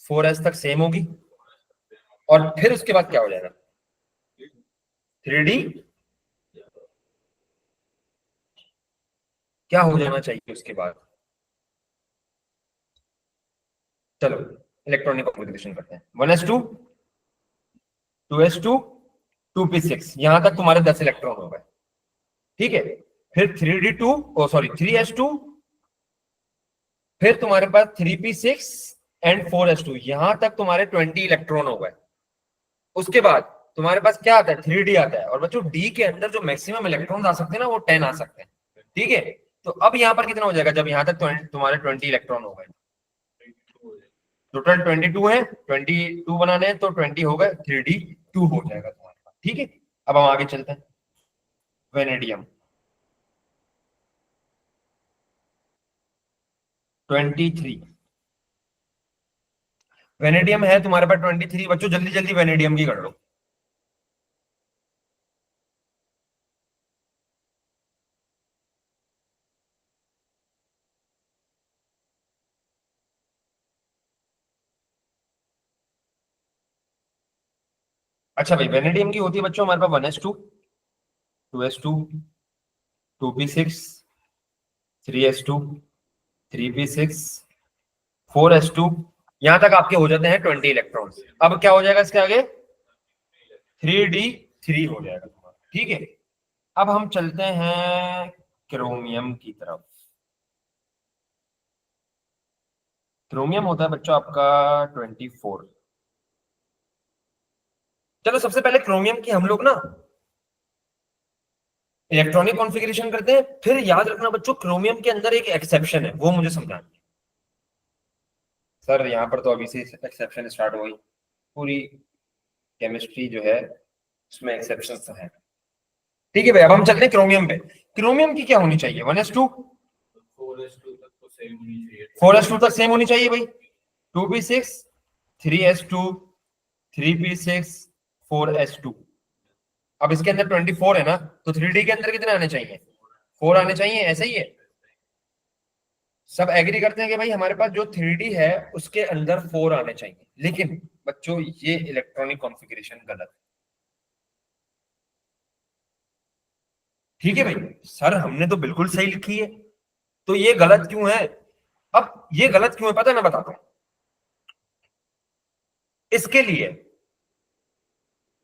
4s तक सेम होगी, और फिर उसके बाद क्या हो जाएगा, 3d क्या हो जाना चाहिए उसके बाद। चलो इलेक्ट्रॉनिक कॉन्फ़िगरेशन करते हैं। 1s2, 2s2, 2p6, यहां तक तुम्हारे 10 इलेक्ट्रॉन हो गए। ठीक है, फिर 3d2, ओ सॉरी 3s2, फिर तुम्हारे पास 3p6 एंड 4s2, यहां तक तुम्हारे 20 इलेक्ट्रॉन हो गए। उसके बाद तुम्हारे पास क्या आता है, 3D आता है, और बच्चों डी के अंदर जो मैक्सिमम इलेक्ट्रॉन आ सकते हैं ना वो 10 आ सकते हैं, ठीक है। तो अब यहाँ पर कितना हो जाएगा, जब यहाँ तक तुम्हारे 20 इलेक्ट्रॉन हो गए, टोटल 22 है, 22 बनाने हैं तो 20 हो गए, 3D2 हो जाएगा तुम्हारे पास, ठीक है। अब हम आगे चलते हैं, वेनेडियम 23, वेनेडियम है तुम्हारे पास 23, बच्चों जल्दी जल्दी वेनेडियम की कर लो। अच्छा भाई, वेनेडियम की होती है बच्चों हमारे पास 1s2, 2s2, 2p6, 3s2, 3p6, 4s2, यहां तक आपके हो जाते हैं 20 इलेक्ट्रॉन्स। अब क्या हो जाएगा इसके आगे, 3d3 हो जाएगा तुम्हारा, ठीक है। अब हम चलते हैं क्रोमियम की तरफ। क्रोमियम होता है बच्चों आपका 24। चलो सबसे पहले क्रोमियम की हम लोग ना इलेक्ट्रॉनिक कॉन्फ़िगरेशन करते हैं, फिर याद रखना बच्चों क्रोमियम के अंदर एक एक्सेप्शन है, वो मुझे समझाना। सर यहाँ पर तो अभी से एक्सेप्शन स्टार्ट हो गई, पूरी केमिस्ट्री जो है उसमें एक्सेप्शन तो है, ठीक है भाई। अब हम चलते हैं क्रोमियम पे। क्रोमियम की क्या होनी चाहिए, 1s2, 4s2 तक सेम होनी चाहिए भाई, 2p6, 3s2, 3p6, 4s2। अब इसके अंदर 24 है ना, तो 3D के अंदर कितने आने चाहिए, 4 आने चाहिए, ऐसा ही है। सब एग्री करते हैं कि भाई हमारे पास जो 3D है उसके अंदर 4 आने चाहिए, लेकिन बच्चों ये इलेक्ट्रॉनिक कॉन्फ़िगरेशन गलत है, ठीक है भाई। सर हमने तो बिल्कुल सही लिखी है, तो ये गलत क्यों है। अब ये गलत क्यों है पता है, मैं बताता हूं। इसके लिए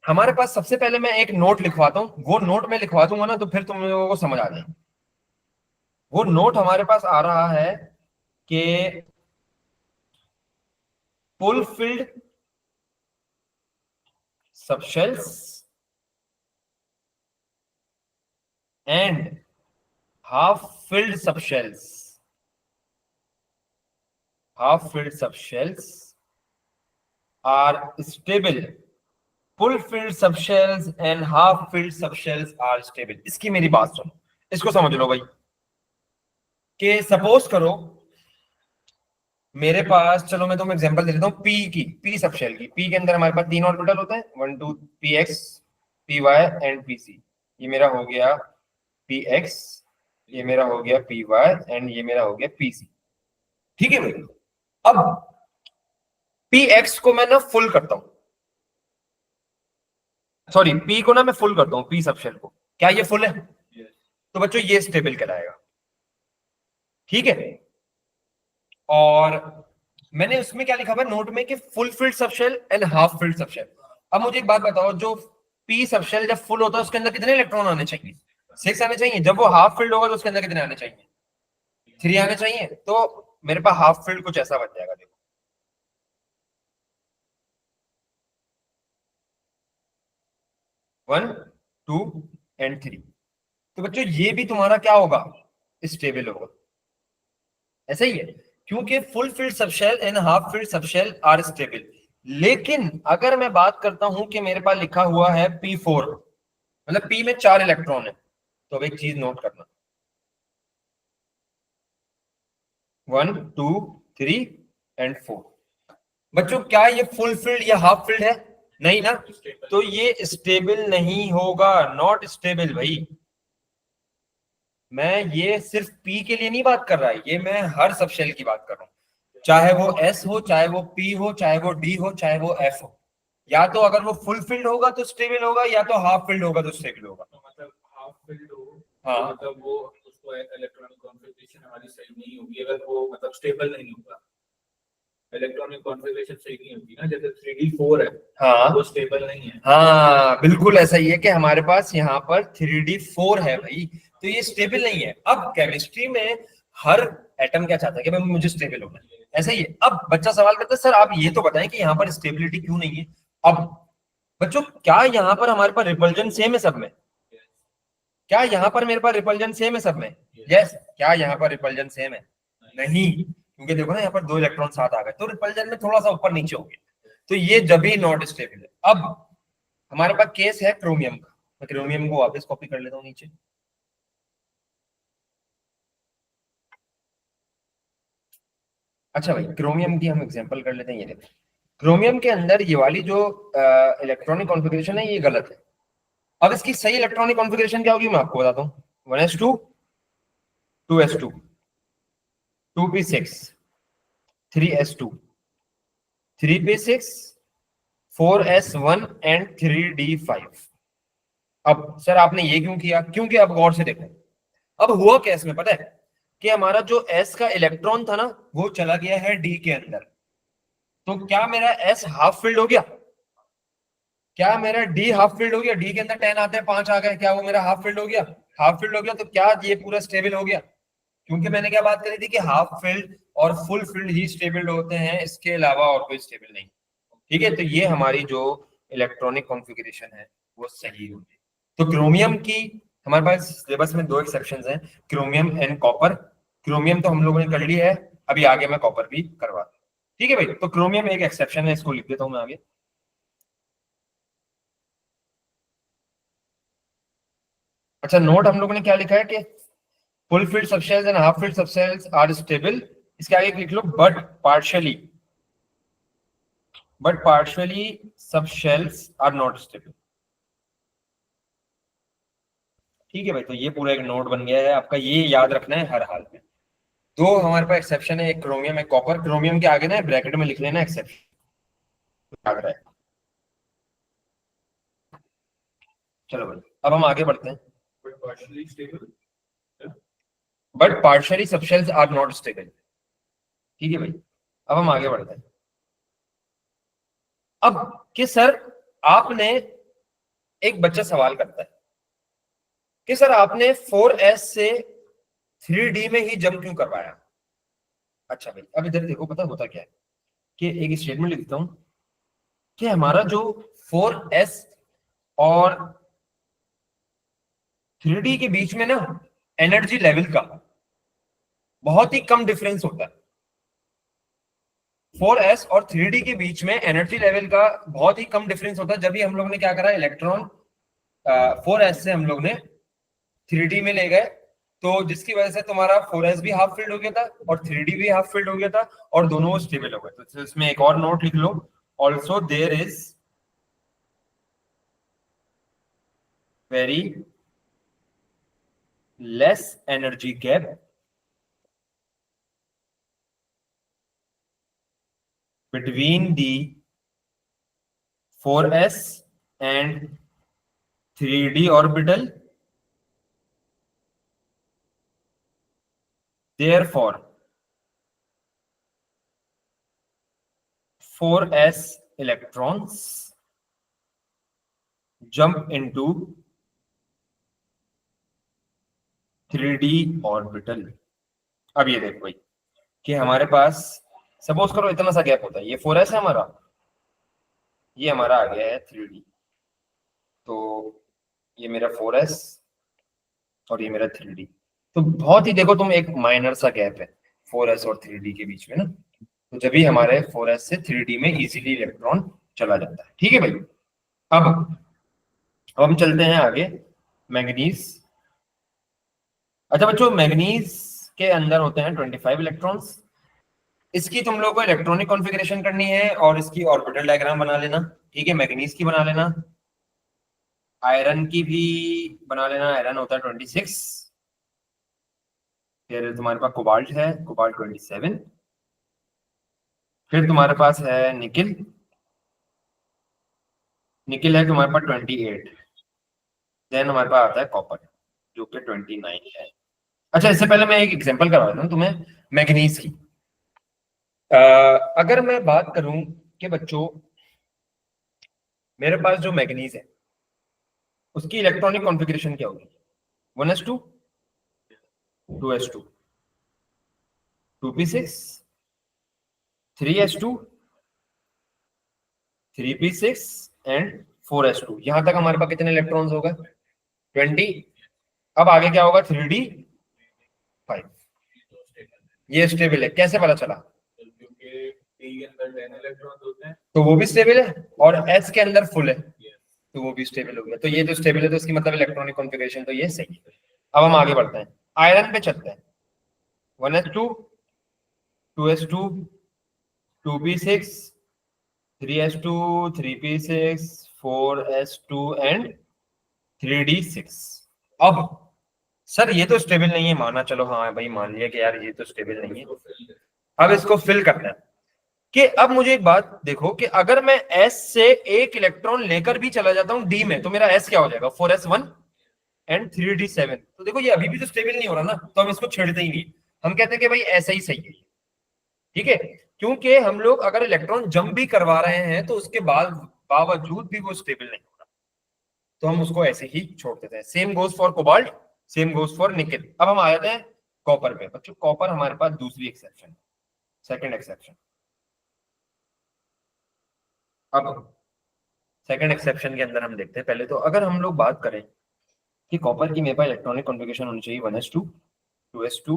हमारे पास सबसे पहले मैं एक नोट लिखवाता हूं, वो नोट मैं लिखवा दूंगा ना तो फिर तुम लोगों को समझ आ जाएगा। वो नोट हमारे पास आ रहा है कि fulfilled subshells and half field subshells, half filled subshells are stable, full filled subshells and half filled subshells are stable। इसकी मेरी बात सुनो, इसको समझ लो भाई, कि सपोज करो मेरे पास, चलो मैं तुम्हें एग्जांपल दे देता हूँ पी की, पी सबशेल की। पी के अंदर हमारे पास 3 ऑर्बिटल होते हैं, 1 2 p x, p y and p c. ये मेरा हो गया पी एक्स, ये मेरा हो गया पी वाई एंड ये मेरा हो गया पी सी, ठीक है भाई। अब पी एक्स को मैं ना फुल करता हूं, सॉरी पी को ना मैं फुल करता हूं, पी सबशेल को, क्या ये फुल है, तो बच्चों ये स्टेबल कहलाएगा, ठीक है। और मैंने उसमें क्या लिखा हुआ है नोट में कि full filled subshell and half filled subshell. अब मुझे एक बात बताओ, जो पी सबशेल जब फुल होता है उसके अंदर कितने इलेक्ट्रॉन आने चाहिए, 6 आने चाहिए। जब वो हाफ फिल्ड होगा तो उसके अंदर कितने आने चाहिए, 3 आने चाहिए। तो मेरे पास हाफ फिल्ड कुछ ऐसा बन जाएगा, देखो 1 2 एंड 3। तो बच्चों ये भी तुम्हारा क्या होगा, स्टेबल होगा, ऐसा ही है, क्योंकि full filled subshell and half filled subshell are stable. लेकिन अगर मैं बात करता हूं कि मेरे पास लिखा हुआ है P4, मतलब P में 4 इलेक्ट्रॉन है, तो अब एक चीज नोट करना, 1 2 3 एंड 4। बच्चों क्या ये फुल फील्ड या हाफ फील्ड है, नहीं ना, तो ये स्टेबल नहीं होगा, नॉट स्टेबल भाई। मैं ये सिर्फ पी के लिए नहीं बात कर रहा है, ये मैं हर सब शेल की बात कर रहा हूँ, चाहे वो एस हो, चाहे वो पी हो, चाहे वो डी हो, चाहे वो एफ हो। या तो अगर वो फुल फील्ड होगा तो स्टेबल होगा, या तो हाफ फील्ड होगा तो स्टेबल होगा। तो मतलब हाफ फील्ड हो हाँ तो मतलब वो उसको इलेक्ट्रॉनिक कॉन्फ़िगरेशन हमारी सही नहीं होगी, अगर वो मतलब स्टेबल नहीं होगा, इलेक्ट्रॉनिक कॉन्फ़िगरेशन सही नहीं होगी ना, जैसे 3D4 है, हाँ वो स्टेबल नहीं है। हाँ बिल्कुल ऐसा ही है कि हमारे पास यहाँ पर 3D4 है भाई, तो ये स्टेबल नहीं है। अब केमिस्ट्री में हर एटम क्या चाहता है कि भाई मुझे स्टेबल होना है, ऐसा ही है। अब बच्चा सवाल करता है सर आप ये तो बताएं कि यहाँ पर स्टेबिलिटी क्यों नहीं है। अब बच्चों क्या यहाँ पर हमारे पास रिपल्जन सेम है सब में? क्या यहाँ पर मेरे पास रिपल्जन सेम है सब में? यस। क्या यहाँ पर रिपल्जन सेम है? नहीं, क्योंकि देखो ना यहाँ पर 2 इलेक्ट्रॉन साथ आ गए तो रिपल्जन में थोड़ा सा ऊपर नीचे हो गया, तो ये जब भी नॉट स्टेबल है। अब हमारे पास केस है क्रोमियम का, मैं क्रोमियम को वापस कॉपी कर लेता हूँ नीचे। अच्छा भाई, क्रोमियम की हम एग्जांपल कर लेते हैं। ये देखो, क्रोमियम के अंदर ये वाली जो इलेक्ट्रॉनिक कॉन्फ़िगरेशन है ये गलत है। अब इसकी सही इलेक्ट्रॉनिक कॉन्फ़िगरेशन क्या होगी मैं आपको बताता हूँ। 1s2 2s2 2p6 3s2 3p6 4s1 and 3d5। अब सर आपने ये क्यों किया? क्योंकि अब गौर से देखो, अब हुआ क्या इसमें पता है कि हमारा जो s का इलेक्ट्रॉन था ना वो चला गया है d के अंदर। तो क्या मेरा s हाफ फिल्ड हो गया? क्या मेरा d हाफ फिल्ड हो गया? d के अंदर 10 आते हैं, 5 आ गए, क्या वो मेरा हाफ फिल्ड हो गया? हाफ फिल्ड हो गया। तो क्या ये पूरा स्टेबल हो गया? क्योंकि मैंने क्या बात करी थी कि हाफ फिल्ड और फुल फिल्ड ही स्टेबल होते हैं, इसके अलावा और कोई स्टेबल नहीं। ठीक है, तो ये हमारी जो इलेक्ट्रॉनिक कॉन्फ़िगरेशन है वो सही होगी। तो क्रोमियम की हमारे पास सिलेबस में 2 एक्सेप्शंस हैं, क्रोमियम एंड कॉपर। क्रोमियम तो हम लोगों ने कर लिया है, अभी आगे मैं कॉपर भी करवा दूं। ठीक है भाई, तो क्रोमियम एक एक्सेप्शन है, इसको लिख देता हूं मैं आगे। अच्छा, नोट हम लोगों ने क्या लिखा है कि full filled subshells and half filled subshells are stable. इसके आगे लिख लो but partially subshells are not stable. ठीक है भाई, तो ये पूरा एक नोट बन गया है आपका, ये याद रखना है हर हाल में। 2 हमारे पास एक्सेप्शन है, एक क्रोमियम एक कॉपर। क्रोमियम के आगे ना ब्रैकेट में लिख लेना एक्सेप्शन, याद रहे। चलो भाई, अब हम आगे बढ़ते हैं। But partially stable. But partially subshells are not stable. ठीक है भाई, अब हम आगे बढ़ते हैं। अब कि सर आपने, एक बच्चा सवाल करता है कि सर आपने 4s से 3d में ही जंप क्यों करवाया? अच्छा भाई, अब इधर देखो, पता होता क्या है कि एक स्टेटमेंट लिखता हूं कि हमारा जो 4s और 3d के बीच में ना एनर्जी लेवल का बहुत ही कम डिफरेंस होता है। 4s और 3d के बीच में एनर्जी लेवल का बहुत ही कम डिफरेंस होता है। जब भी हम लोग ने क्या करा, इलेक्ट्रॉन 4s से हम लोग ने 3d में ले गए, तो जिसकी वजह से तुम्हारा 4s भी हाफ फील्ड हो गया था और 3d भी हाफ फील्ड हो गया था और दोनों स्टेबल हो गए। तो इसमें एक और नोट लिख लो, also there is very less energy gap between the 4s and 3d orbital. Therefore 4s electrons jump into 3d orbital। अब ये देखो भाई कि हमारे पास सपोज करो इतना सा गैप होता है, ये 4s है हमारा, ये हमारा आ गया है 3d। तो ये मेरा 4s और ये मेरा 3d, तो बहुत ही देखो तुम एक माइनर सा गैप है 4s और 3d के बीच में ना। तो जब भी हमारे 4s से 3d में इजीली इलेक्ट्रॉन चला जाता है। ठीक है भाई, अब हम चलते हैं आगे, मैंगनीज। अच्छा बच्चों, मैंगनीज के अंदर होते हैं 25 इलेक्ट्रॉन्स। इसकी तुम लोग को इलेक्ट्रॉनिक कॉन्फ़िगरेशन करनी है और इसकी ऑर्बिटल डायग्राम बना लेना। ठीक है, मैंगनीज की बना लेना, आयरन की भी बना लेना। आयरन होता है 26, फिर तुम्हारे पास कोबाल्ट है, कोबाल्ट 27, फिर तुम्हारे पास है निकिल, निकिल है तुम्हारे पास 28, देन हमारे पास आता है कॉपर जो कि 29 है। अच्छा, इससे पहले मैं एक एग्जांपल करवा देता हूँ तुम्हें मैंगनीज की। अगर मैं बात करूं कि बच्चों मेरे पास जो मैंगनीज है उसकी इलेक्ट्रॉनिक कॉन्फ़िगरेशन क्या होगी? 1s2 2s2 2p6 3s2 3p6 and 4s2, यहां तक हमारे पास कितने इलेक्ट्रॉन्स हो गए? 20। अब आगे क्या होगा? 3d5। ये स्टेबल है, कैसे पता चला? क्योंकि डी के अंदर 10 इलेक्ट्रॉन होते हैं तो वो भी स्टेबल है, और s के अंदर फुल है, तो वो भी स्टेबल हो गया। तो ये जो स्टेबल है तो इसकी मतलब इलेक्ट्रॉनिक कॉन्फ़िगरेशन तो ये सही है। अब हम आगे बढ़ते हैं, आयरन पे चलते हैं। 1s2, 2s2, 2p6, 3s2, 3p6, 4s2 and 3d6। अब सर ये तो स्टेबल नहीं है, माना, चलो हाँ भाई मान लिया कि यार ये तो स्टेबल नहीं है। अब इसको फिल करना है कि अब मुझे एक बात देखो कि अगर मैं S से एक इलेक्ट्रॉन लेकर भी चला जाता हूं D में, तो मेरा S क्या हो जाएगा? 4s1 and 3d7। तो देखो ये अभी भी तो स्टेबल नहीं हो रहा ना, तो हम इसको छेड़ते ही नहीं, हम कहते हैं कि भाई ऐसा ही सही है, ठीक है। क्योंकि हम लोग अगर इलेक्ट्रॉन जंप भी करवा रहे हैं तो उसके बाद बावजूद भी वो स्टेबल नहीं हो रहा, तो हम उसको ऐसे ही छोड़ देते हैं। Same goes for cobalt, same goes for nickel. अब हम आ जाते हैं कॉपर पे। बच्चों कॉपर हमारे पास दूसरी एक्सेप्शन, सेकंड एक्सेप्शन। अब सेकंड एक्सेप्शन के अंदर हम देखते हैं, पहले तो अगर हम लोग बात करें कि कॉपर की मेरे पास इलेक्ट्रॉनिक कॉन्फ़िगरेशन होनी चाहिए 1s2, 2s2,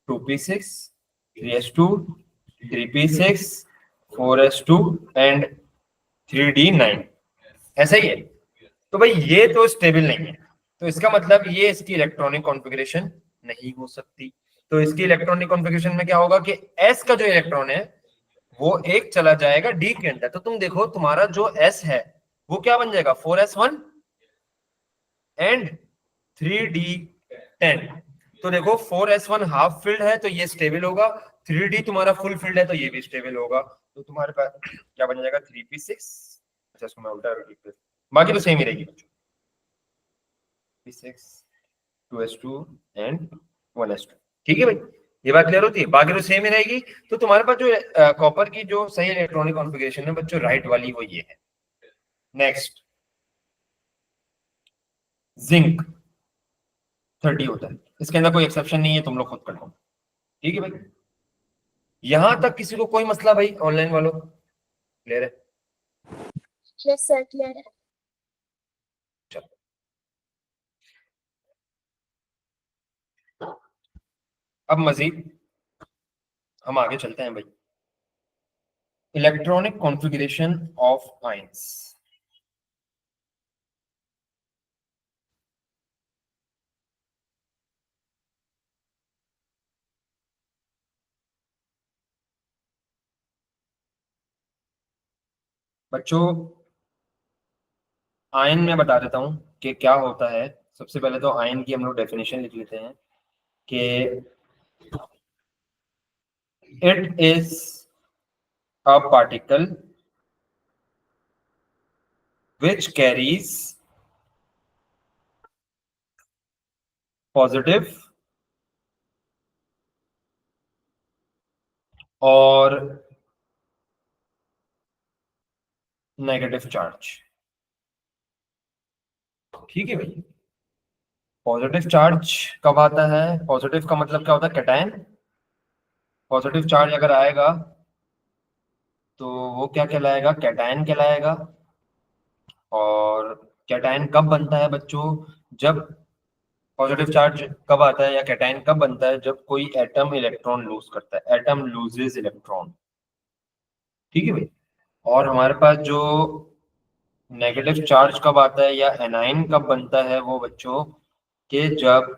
2p6, 3s2, 3p6, 4s2 and 3d9, ऐसा ही है। तो भाई ये तो स्टेबल नहीं है, तो इसका मतलब ये इसकी इलेक्ट्रॉनिक कॉन्फ़िगरेशन नहीं हो सकती। तो इसकी इलेक्ट्रॉनिक कॉन्फ़िगरेशन में क्या होगा कि s का जो इलेक्ट्रॉन है वो एक चला जाएगा d के अंदर। तो तुम देखो तुम्हारा जो s है वो क्या बन जाएगा? 4s1 and 3d10। तो देखो 4s1 हाफ फिल्ड है तो ये स्टेबल होगा, 3d तुम्हारा फुल फिल्ड है तो ये भी स्टेबल होगा। तो तुम्हारे पास क्या बन जाएगा? 3p6। अच्छा इसको मैं उल्टा लिख देता हूं, बाकी तो सेम ही रहेगी बच्चों। p6, 2s2 एंड 1s2, ठीक है भाई, ये बात क्लियर होती है, बाकी तो सेम ही रहेगी। तो तुम्हारे पास जो कॉपर की जो सही इलेक्ट्रॉनिक कॉन्फ़िगरेशन है बच्चों, राइट वाली, वो ये है। नेक्स्ट, जिंक 30 होता है, इसके अंदर कोई एक्सेप्शन नहीं है, तुम लोग खुद कर लो, ठीक है भाई। यहां तक किसी को कोई मसला भाई? ऑनलाइन वालों क्लियर है? यस सर क्लियर है। चलो अब मजीद हम आगे चलते हैं भाई, इलेक्ट्रॉनिक कॉन्फ़िगरेशन ऑफ आयंस। बच्चों आयन में बता देता हूं कि क्या होता है। सबसे पहले तो आयन की हम लोग डेफिनेशन लिख लेते हैं कि it is a particle which carries positive और नेगेटिव चार्ज, ठीक है भाई। पॉजिटिव चार्ज कब आता है? पॉजिटिव का मतलब क्या होता है? कैटायन। पॉजिटिव चार्ज अगर आएगा तो वो क्या कहलाएगा? कैटायन कहलाएगा। और कैटायन कब बनता है बच्चों? जब पॉजिटिव चार्ज कब आता है या कैटायन कब बनता है? जब कोई एटम इलेक्ट्रॉन लूज करता है, एटम लूजेस इलेक्ट्रॉन, ठीक है भाई। और हमारे पास जो नेगेटिव चार्ज कब आता है या एनाइन कब बनता है वो बच्चों, कि जब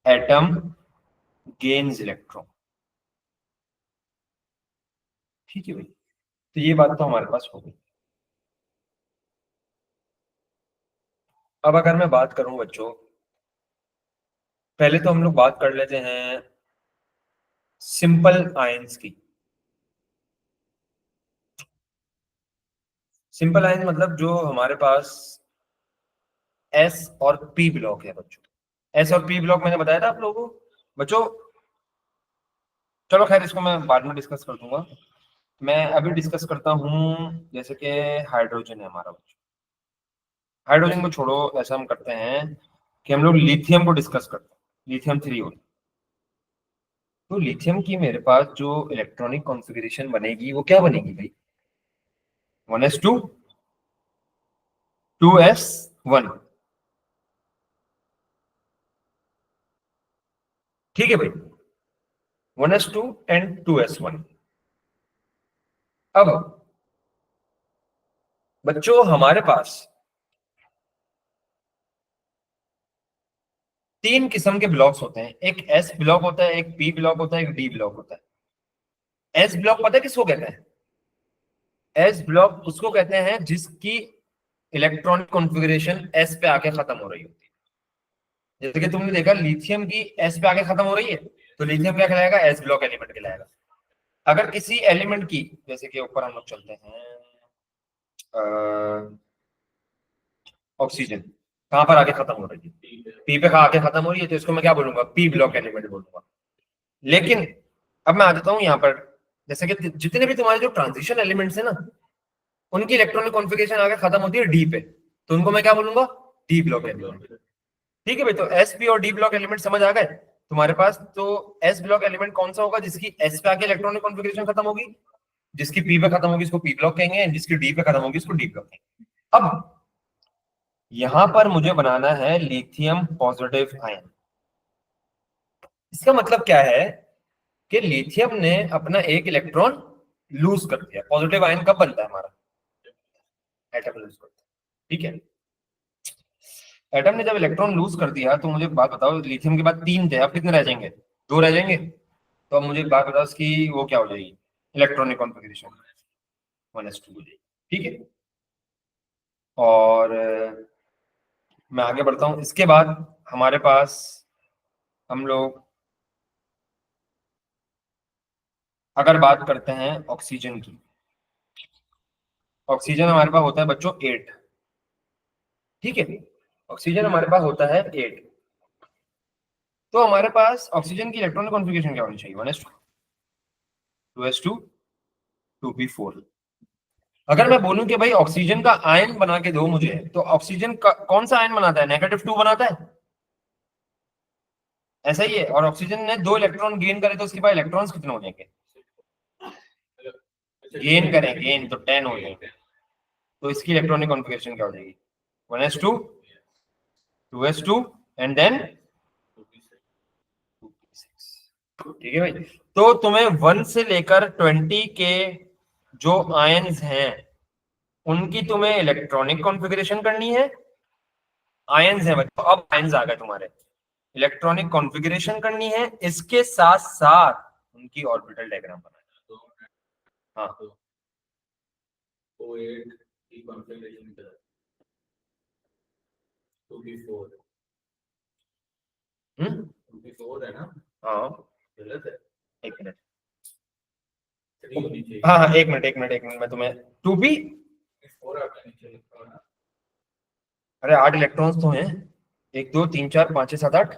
एटम गेन्स इलेक्ट्रॉन, ठीक है भाई। तो ये बात तो हमारे पास हो गई। अब अगर मैं बात करूं बच्चों, पहले तो हम लोग बात कर लेते हैं सिंपल आयंस की। सिंपल आयंस मतलब जो हमारे पास एस और पी ब्लॉक है बच्चों। एस और पी ब्लॉक मैंने बताया था आप लोगों को बच्चों। चलो खैर इसको मैं बाद में डिस्कस कर दूंगा। मैं अभी डिस्कस करता हूँ जैसे कि हाइड्रोजन है हमारा बच्चों। हाइड्रोजन को छोड़ो, ऐसा हम करते हैं कि हम लोग लिथियम को डिस्कस करते हैं। लिथियम 3 होता है। तो लिथियम की मेरे पास जो इलेक्ट्रॉनिक कॉन्फ़िगरेशन बनेगी वो क्या बनेगी भाई? 1s2 2s1, ठीक है भाई, 1s2 एंड 2s1। अब बच्चों हमारे पास तीन किस्म के ब्लॉक्स होते हैं, एक एस ब्लॉक होता है, एक पी ब्लॉक होता है, एक डी ब्लॉक होता है। एस ब्लॉक पता है किसको कहते हैं? एस ब्लॉक उसको कहते हैं जिसकी इलेक्ट्रॉनिक कॉन्फ़िगरेशन एस पे आके खत्म हो रही होती है। जैसे कि तुमने देखा लिथियम की एस पे आके खत्म हो रही है, तो लिथियम क्या कहलाएगा? एस ब्लॉक एलिमेंट कहलाएगा। अगर किसी एलिमेंट की, जैसे कि ऊपर हम लोग चलते हैं, ऑक्सीजन कहां पर आके खत्म हो रही है? पी पे आके खत्म हो रही है, तो इसको मैं क्या बोलूंगा? पी ब्लॉक एलिमेंट बोलूंगा। लेकिन अब मैं आ जाता हूं यहाँ पर, जैसे कि जितने भी तुम्हारे जो ट्रांजिशन एलिमेंट्स है ना, उनकी इलेक्ट्रॉनिक कॉन्फ़िगरेशन आगे खत्म होती है डी पे, तो उनको मैं क्या बोलूंगा? D block element. ठीक है भाई, तो एस पी और डी ब्लॉक एलिमेंट समझ आ गए तुम्हारे पास? तो एस ब्लॉक एलिमेंट कौन सा होगा? जिसकी एस पे आके इलेक्ट्रॉनिक कॉन्फ़िगरेशन खत्म होगी। जिसकी पी पे खत्म होगी इसको पी ब्लॉक कहेंगे, जिसकी डी पे खत्म होगी इसको डी ब्लॉक कहेंगे। अब यहां पर मुझे बनाना है लिथियम पॉजिटिव आयन। इसका मतलब क्या है कि लिथियम ने अपना एक इलेक्ट्रॉन लूज कर दिया। पॉजिटिव आयन कब बनता है हमारा? एटम लूज करता है, ठीक है। एटम ने जब इलेक्ट्रॉन लूज कर दिया, तो मुझे एक बात बताओ, लिथियम के बाद तीन थे, अब कितने रह जाएंगे? दो रह जाएंगे। तो अब मुझे एक बात बताओ, इसकी वो क्या हो जाएगी? इलेक्ट्रॉनिक कॉन्फ़िगरेशन 1s2 हो जाएगी, ठीक है। और मैं आगे बढ़ता हूं। इसके बाद हमारे पास हम लोग अगर बात करते हैं ऑक्सीजन की, ऑक्सीजन हमारे पास होता है बच्चों 8, ठीक है। ऑक्सीजन हमारे पास होता है 8। तो हमारे पास ऑक्सीजन की इलेक्ट्रॉनिक कॉन्फ़िगरेशन क्या होनी चाहिए? 1s2 2s2 2p4। अगर मैं बोलूं कि भाई ऑक्सीजन का आयन बना के दो मुझे, तो ऑक्सीजन का कौन सा आयन बनाता है? -2 बनाता है, ऐसा ही है। और ऑक्सीजन ने 2 इलेक्ट्रॉन गेन करे, तो उसके पास इलेक्ट्रॉन्स कितने हो जाएंगे? गेन करें, गेन तो 10 हो जाएंगे। तो इसकी इलेक्ट्रॉनिक कॉन्फ़िगरेशन क्या हो जाएगी? 1s2 2s2 and then 2p6, ठीक है भाई। तो तुम्हें 1 से लेकर 20 के जो आयंस हैं, उनकी तुम्हें इलेक्ट्रॉनिक कॉन्फ़िगरेशन करनी है। आयंस है बच्चों, अब आयंस आ गए तुम्हारे, इलेक्ट्रॉनिक कॉन्फ़िगरेशन करनी है, इसके साथ साथ उनकी ऑर्बिटल डायग्राम बनाना है। हाँ, O8 की कॉन्फ़िगरेशन क्या है? 2p4 2p4 है ना? हाँ, गलत है? एक मिनट। 3 होनी चाहिए। हाँ हाँ, एक मिनट, मैं तुम्हें 2p, 4 आपका नीचे लिखा है ना? अरे 8 इलेक्ट्रॉन्स तो हैं, 1 2 3 4 5 6 7 8,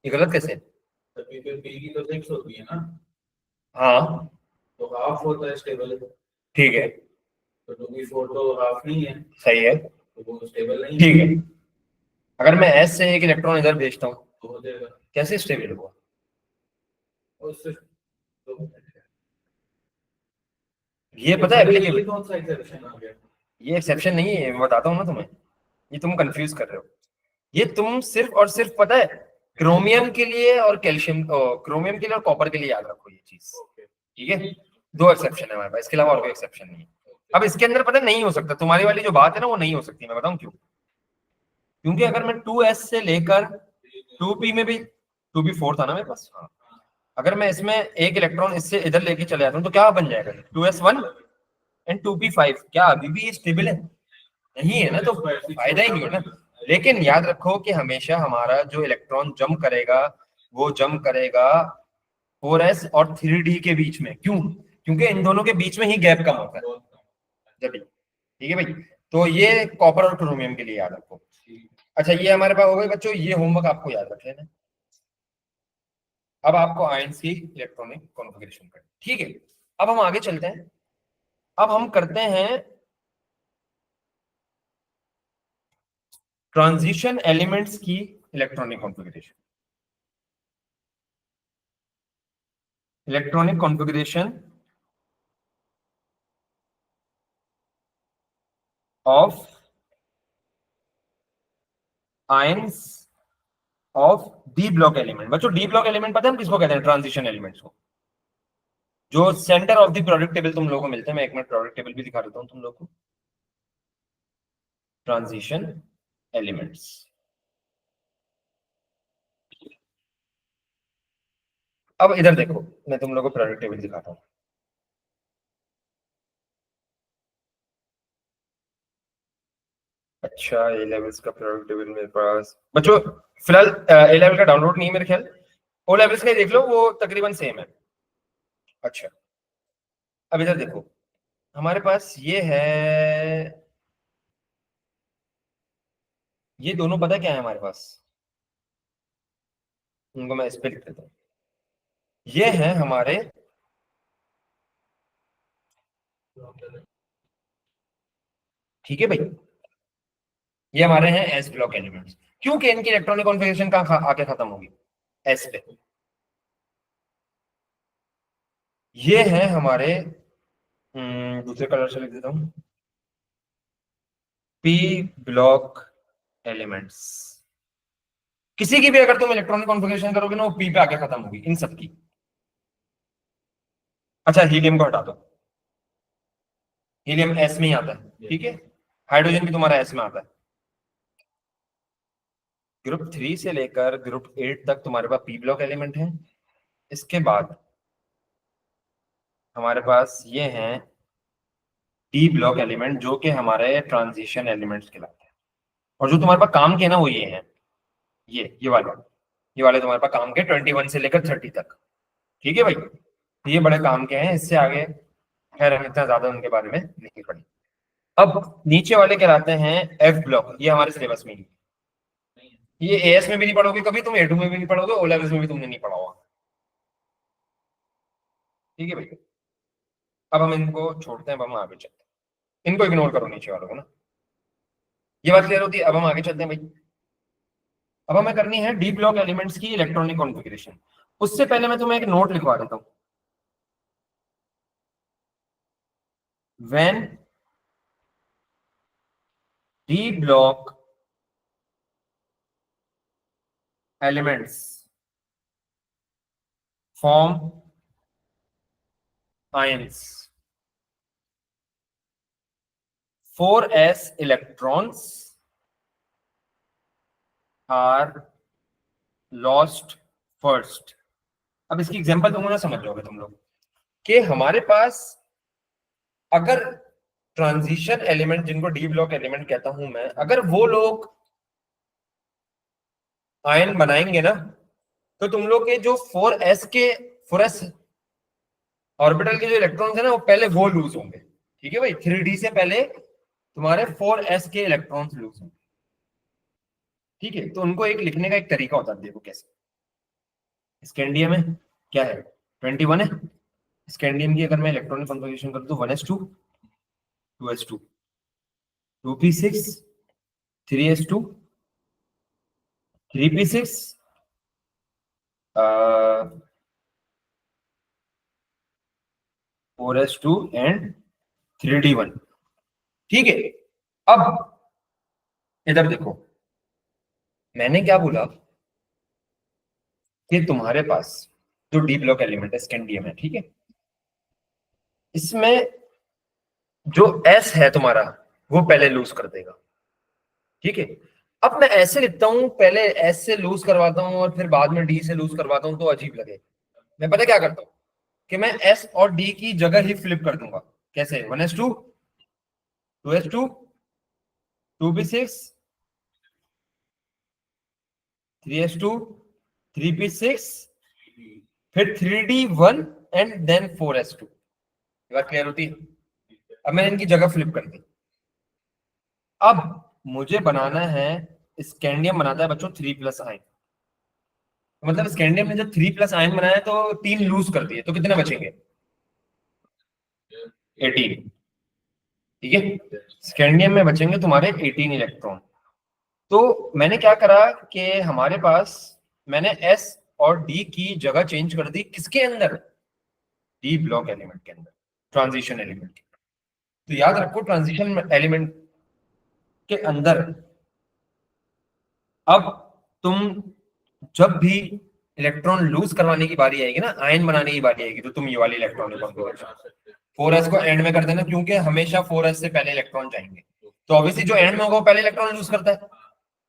ये गलत कैसे है? तभी फिर p की तो 6 होती है ना? हाँ, तो हाफ होता है स्टेबल। ठीक है, तो 2p4 तो हाफ नहीं है, सही है, तो वो स्टेबल नहीं है। ठीक है। अगर मैं एस से एक इलेक्ट्रॉन इधर भेजता हूँ, तो हो जाएगा कैसे स्टेबल होगा? उससे तो ये पता है ये एप्लीकेबल, कौन सा एक्सेप्शन आ गया? ये एक्सेप्शन नहीं है, मैं बताता हूँ ना तुम्हें, ये तुम कंफ्यूज कर रहे हो। ये तुम सिर्फ और सिर्फ पता है क्रोमियम के लिए और कैल्शियम, क्रोमियम के लिए और कॉपर के लिए याद रखो ये चीज, ठीक है। 2 एक्सेप्शन है हमारे पास, इसके अलावा और कोई एक्सेप्शन नहीं है। अब इसके अंदर पता नहीं हो सकता, तुम्हारी वाली जो बात है ना वो नहीं हो सकती। मैं बताऊं क्यों? क्योंकि अगर मैं 2s से लेकर 2p में भी, 2p4 था ना मेरे पास, हाँ। अगर मैं इसमें एक इलेक्ट्रॉन इससे इधर लेके चले जाता हूँ, तो क्या बन जाएगा? 2s1 and 2p5। क्या अभी भी स्टेबल है? नहीं है ना, तो फायदा ही नहीं है ना। लेकिन याद रखो कि हमेशा हमारा जो इलेक्ट्रॉन जंप करेगा, वो जंप करेगा 4s और 3d के बीच में। क्यों? क्योंकि इन दोनों के बीच में ही गैप कम होता है जब, ठीक है भाई। तो ये कॉपर और क्रोमियम के लिए याद रखो। अच्छा, ये हमारे पास हो गए बच्चों, ये होमवर्क आपको याद रख लेना। अब आपको आयंस की इलेक्ट्रॉनिक कॉन्फ़िगरेशन करनी, ठीक है। अब हम आगे चलते हैं, अब हम करते हैं ट्रांजिशन एलिमेंट्स की electronic configuration. Electronic configuration of ions of D block element. बच्चों डी ब्लॉक एलिमेंट पता है हम किसको कहते हैं? ट्रांजिशन एलिमेंट्स को, जो centre of the product table तुम लोगों को मिलते हैं। मैं एक मिनट प्रोडक्ट टेबल भी दिखा देता हूं तुम लोग को। ट्रांजिशन एलिमेंट्स, अब इधर देखो, मैं तुम लोगों को प्रोडक्ट टेबल दिखाता हूं। अच्छा, ए लेवल्स का प्रोडक्ट टेबल मेरे पास बच्चों फिलहाल ए लेवल का डाउनलोड नहीं है मेरे ख्याल। ओ लेवल्स का देख लो, वो तकरीबन सेम है। अच्छा, अब इधर देखो, हमारे पास ये है, ये दोनों पता क्या है हमारे पास? उनको मैं इस पे लिख देता हूँ। ये है हमारे ठीक है भाई, ये हमारे हैं एस ब्लॉक एलिमेंट्स। क्योंकि इनकी इलेक्ट्रॉनिक कॉन्फ़िगरेशन कहाँ आके खत्म होगी? एस पे। ये है हमारे दूसरे कलर से लिख देता हूँ, पी ब्लॉक एलिमेंट्स। किसी की भी अगर तुम इलेक्ट्रॉनिक कॉन्फ़िगरेशन करोगे ना, वो पी पे आके खत्म होगी इन सब की। अच्छा, हीलियम को हटा दो, हीलियम एस में ही आता है, ठीक है। हाइड्रोजन भी तुम्हारा एस में आता है। ग्रुप 3 से लेकर ग्रुप 8 तक तुम्हारे पास पी ब्लॉक एलिमेंट है। इसके बाद हमारे पास ये हैं डी ब्लॉक एलिमेंट, जो कि हमारे ट्रांजिशन एलिमेंट्स कहलाते हैं। और जो तुम्हारे पास काम के ना, वो ये हैं, ये वाले, ये वाले तुम्हारे पास काम के 21 से लेकर 30 तक, ठीक है भाई। ये बड़े काम के हैं, इससे आगे खैर हम इतना ज्यादा उनके बारे में नहीं पढ़ी। अब नीचे वाले कहलाते हैं एफ ब्लॉक। ये हमारे सिलेबस में ही, ये एएस में भी नहीं पढ़ोगे कभी तुम, ए2 में भी नहीं पढ़ोगे, ओ लेवल्स में भी तुमने नहीं पढ़ा होगा, ठीक है भाई। अब हम इनको छोड़ते हैं, अब हम आगे चलते हैं। इनको इग्नोर करो नीचे वालों को ना, ये बात क्लियर होती है। अब हम आगे चलते हैं भाई। अब हमें करनी है डी ब्लॉक एलिमेंट्स की इलेक्ट्रॉनिक कॉन्फ़िगरेशन। उससे पहले मैं तुम्हें एक नोट लिखवा देता हूं। When D block elements form ions, 4s electrons are lost first। अब इसकी एग्जांपल तुम ना समझ जाओगे तुम लोग कि हमारे पास अगर ट्रांजिशन एलिमेंट, जिनको डी ब्लॉक एलिमेंट कहता हूं मैं, अगर वो लोग आयन बनाएंगे ना, तो तुम लोग के जो 4s ऑर्बिटल के जो इलेक्ट्रॉन्स है ना, वो पहले वो लूज होंगे, ठीक है भाई। 3d से पहले तुम्हारे 4s के इलेक्ट्रॉन्स लूज होंगे, ठीक है। तो उनको एक लिखने का एक तरीका होता है, देखो कैसे। स्कैंडियम है, क्या है? 21 है। स्कैंडियम की अगर मैं इलेक्ट्रॉनिक कॉन्फ़िगरेशन कर दूं, 1s2 2s2 2p6 3s2 3p6 4s2 and 3d1, ठीक है। अब इधर देखो, मैंने क्या बोला कि तुम्हारे पास जो डी ब्लॉक एलिमेंट है स्कैंडियम है, ठीक है, इसमें जो एस है तुम्हारा, वो पहले लूज कर देगा, ठीक है। अब मैं ऐसे लिखता हूं, पहले एस से लूज करवाता हूं और फिर बाद में डी से लूज करवाता हूं, तो अजीब लगे। मैं पता क्या करता हूं कि मैं एस और डी की जगह ही फ्लिप कर दूंगा। कैसे? 1s2 2s2 2p6 3s2 3p6 फिर 3d1 एंड देन 4s2। बात क्लियर होती है? अब मैंने इनकी जगह फ्लिप कर दी। अब मुझे बनाना है, स्कैंडियम बनाता है बच्चों 3+ आयन। मतलब स्कैंडियम ने जब 3+ आयन बनाया तो 3 लूज कर दिए, तो कितने बचेंगे? 18, ठीक है। स्कैंडियम में बचेंगे तुम्हारे 18 इलेक्ट्रॉन। तो मैंने क्या करा कि हमारे पास मैंने एस और डी की जगह चेंज कर दी, किसके अंदर? डी ब्लॉक एलिमेंट के अंदर, ट्रांजिशन एलिमेंट के। तो याद रखो, ट्रांजिशन एलिमेंट के अंदर अब तुम जब भी इलेक्ट्रॉन लूज करवाने की बारी आएगी ना, आयन बनाने की बारी आएगी, तो तुम ये वाली इलेक्ट्रॉनिक कॉन्फ़िगरेशन 4s को एंड में कर देना, क्योंकि हमेशा 4s से पहले इलेक्ट्रॉन जाएंगे। तो ऑब्वियसली जो एंड में होगा वो पहले इलेक्ट्रॉन लूज करता है,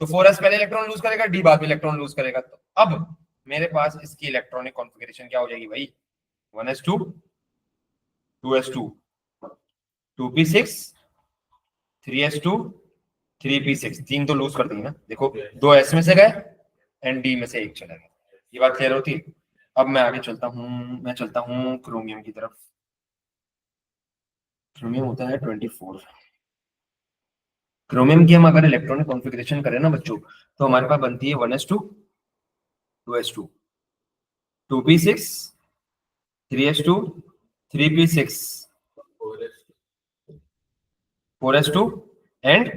तो 4s पहले इलेक्ट्रॉन लूज करेगा, डी बाद में इलेक्ट्रॉन लूज करेगा। तो अब मेरे पास इसकी इलेक्ट्रॉनिक कॉन्फ़िगरेशन क्या हो जाएगी भाई, 1s2 2s2 2p6 3s2 3p6, तीन तो लूज कर देंगे ना, देखो 2s में से गए एंड डी में से एक चला गया। ये बात क्लियर होती है। अब मैं आगे चलता हूँ क्रोमियम की तरफ। क्रोमियम होता है 24। क्रोमियम की हम अगर इलेक्ट्रॉनिक कॉन्फ़िगरेशन करें ना बच्चों, तो हमारे पास बनती है 1s2 2s2 2p6 3s2 3p6 4s2 and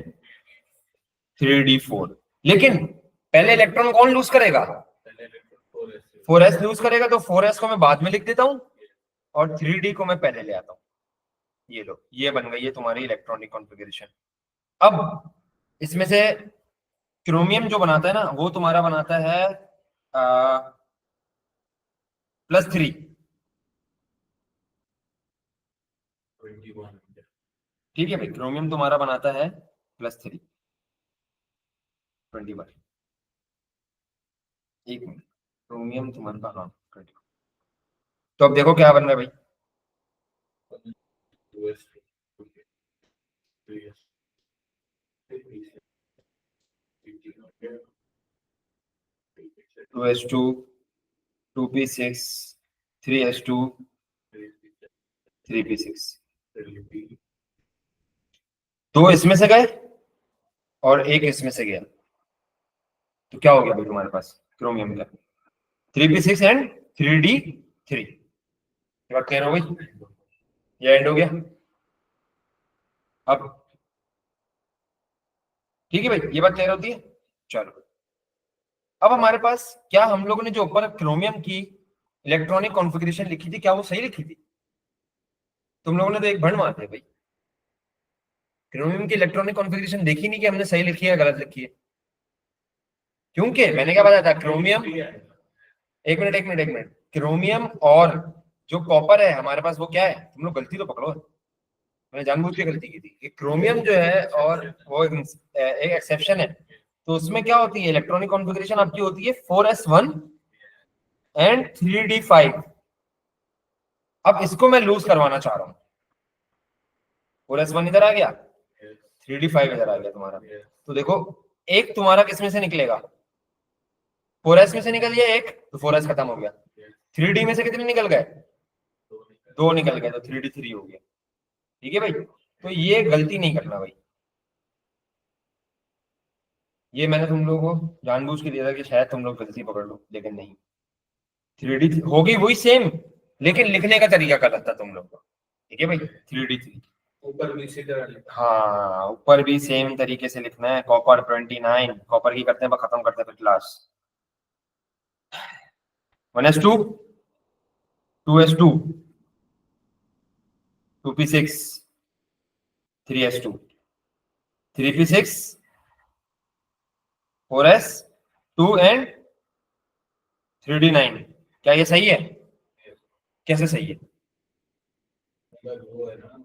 3d4। लेकिन पहले इलेक्ट्रॉन कौन लूज करेगा, 4s लूज करेगा, तो 4s को मैं बाद में लिख देता हूं और 3d को मैं पहले ले आता हूं। ये लो, ये बन गई है तुम्हारी इलेक्ट्रॉनिक कॉन्फ़िगरेशन। अब इसमें से क्रोमियम जो बनाता है ना, वो तुम्हारा बनाता है +3। ठीक है भाई, क्रोमियम तुम्हारा बनाता है +3 21। एक मिनट, क्रोमियम तुम्हारा, हाँ 21। तो अब देखो क्या बन रहा है भाई, to S to 2p6 3s2 3p6, दो इसमें से गए और एक इसमें से गया, तो क्या हो गया भाई तुम्हारे पास क्रोमियम का 3p6 एंड 3d3। बात क्लियर हो गई, ये एंड हो गया। अब ठीक है भाई, ये बात क्लियर होती है। चलो, अब हमारे पास क्या, हम लोगों ने जो ऊपर क्रोमियम की इलेक्ट्रॉनिक कॉन्फ़िगरेशन लिखी थी, क्या वो सही लिखी थी? तुम लोगों ने तो एक भंड मार दिया भाई, क्रोमियम की इलेक्ट्रॉनिक कॉन्फ़िगरेशन देखी नहीं कि हमने सही लिखी है गलत लिखी है। क्योंकि मैंने क्या बताया था, क्रोमियम, एक मिनट, क्रोमियम और जो कॉपर है हमारे पास, वो क्या है, तुम लोग गलती तो पकड़ो, मैंने जानबूझ के गलती की थी कि क्रोमियम जो है, और वो एक एक्सेप्शन है, तो उसमें क्या होती है इलेक्ट्रॉनिक कॉन्फ़िगरेशन आपकी होती है 4s1 एंड 3d5। अब इसको मैं लूज करवाना चाह रहा हूँ, 4s1 इधर आ गया, 3d5 इधर आ गया तुम्हारा। तो देखो, एक तुम्हारा किसमें से निकलेगा, 4s में से निकल गया एक, तो 4s खत्म हो गया। 3d में से कितने निकल गए, 2 निकल गए, तो 3d3 हो गया। ठीक है भाई, तो ये गलती नहीं करना भाई, ये मैंने तुम लोगों को जानबूझ के दिया था कि शायद तुम लोग गलती पकड़ लो, लेकिन नहीं, 3d होगी वही सेम, लेकिन लिखने का तरीका गलत था तुम लोग को। ठीक है भाई, 3d3 ऊपर भी इसी तरह लिखा। हाँ, ऊपर भी सेम तरीके से लिखना है। कॉपर 29, कॉपर की करते हैं, खत्म करते हैं फिर class. 1s2 2s2 2p6 3s2 3p6 4s2 and 3d9। क्या ये सही है? कैसे सही है? वो है ना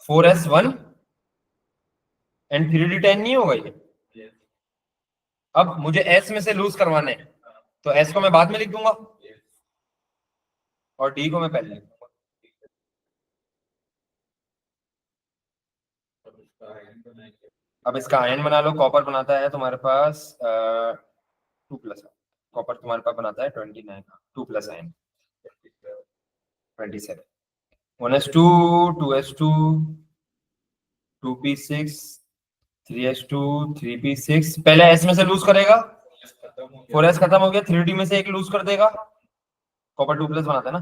4s1 एंड 3d10 नहीं होगा ये? अब मुझे s में से लूज करवाने हैं, तो s को मैं बाद में लिख दूंगा और d को मैं पहले लिख दूंगा। अब इसका आयन बना लो। कॉपर बनाता है तुम्हारे पास 2+, कॉपर तुम्हारे पास बनाता है 29, 2+ ion 27। 1s2 2s2 2p6 3s2 3p6, पहले s में से लूज करेगा, 4s खत्म हो गया, 3d में से एक लूज कर देगा, कॉपर 2+ बनाता है ना।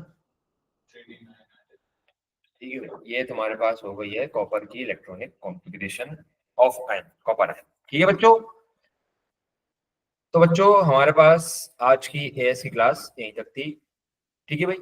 ठीक है, ये तुम्हारे पास हो गई है कॉपर की electronic configuration of ion, copper ion. ठीक है बच्चों, तो बच्चों हमारे पास आज की एएस की क्लास यहीं तक थी। ठीक है भाई,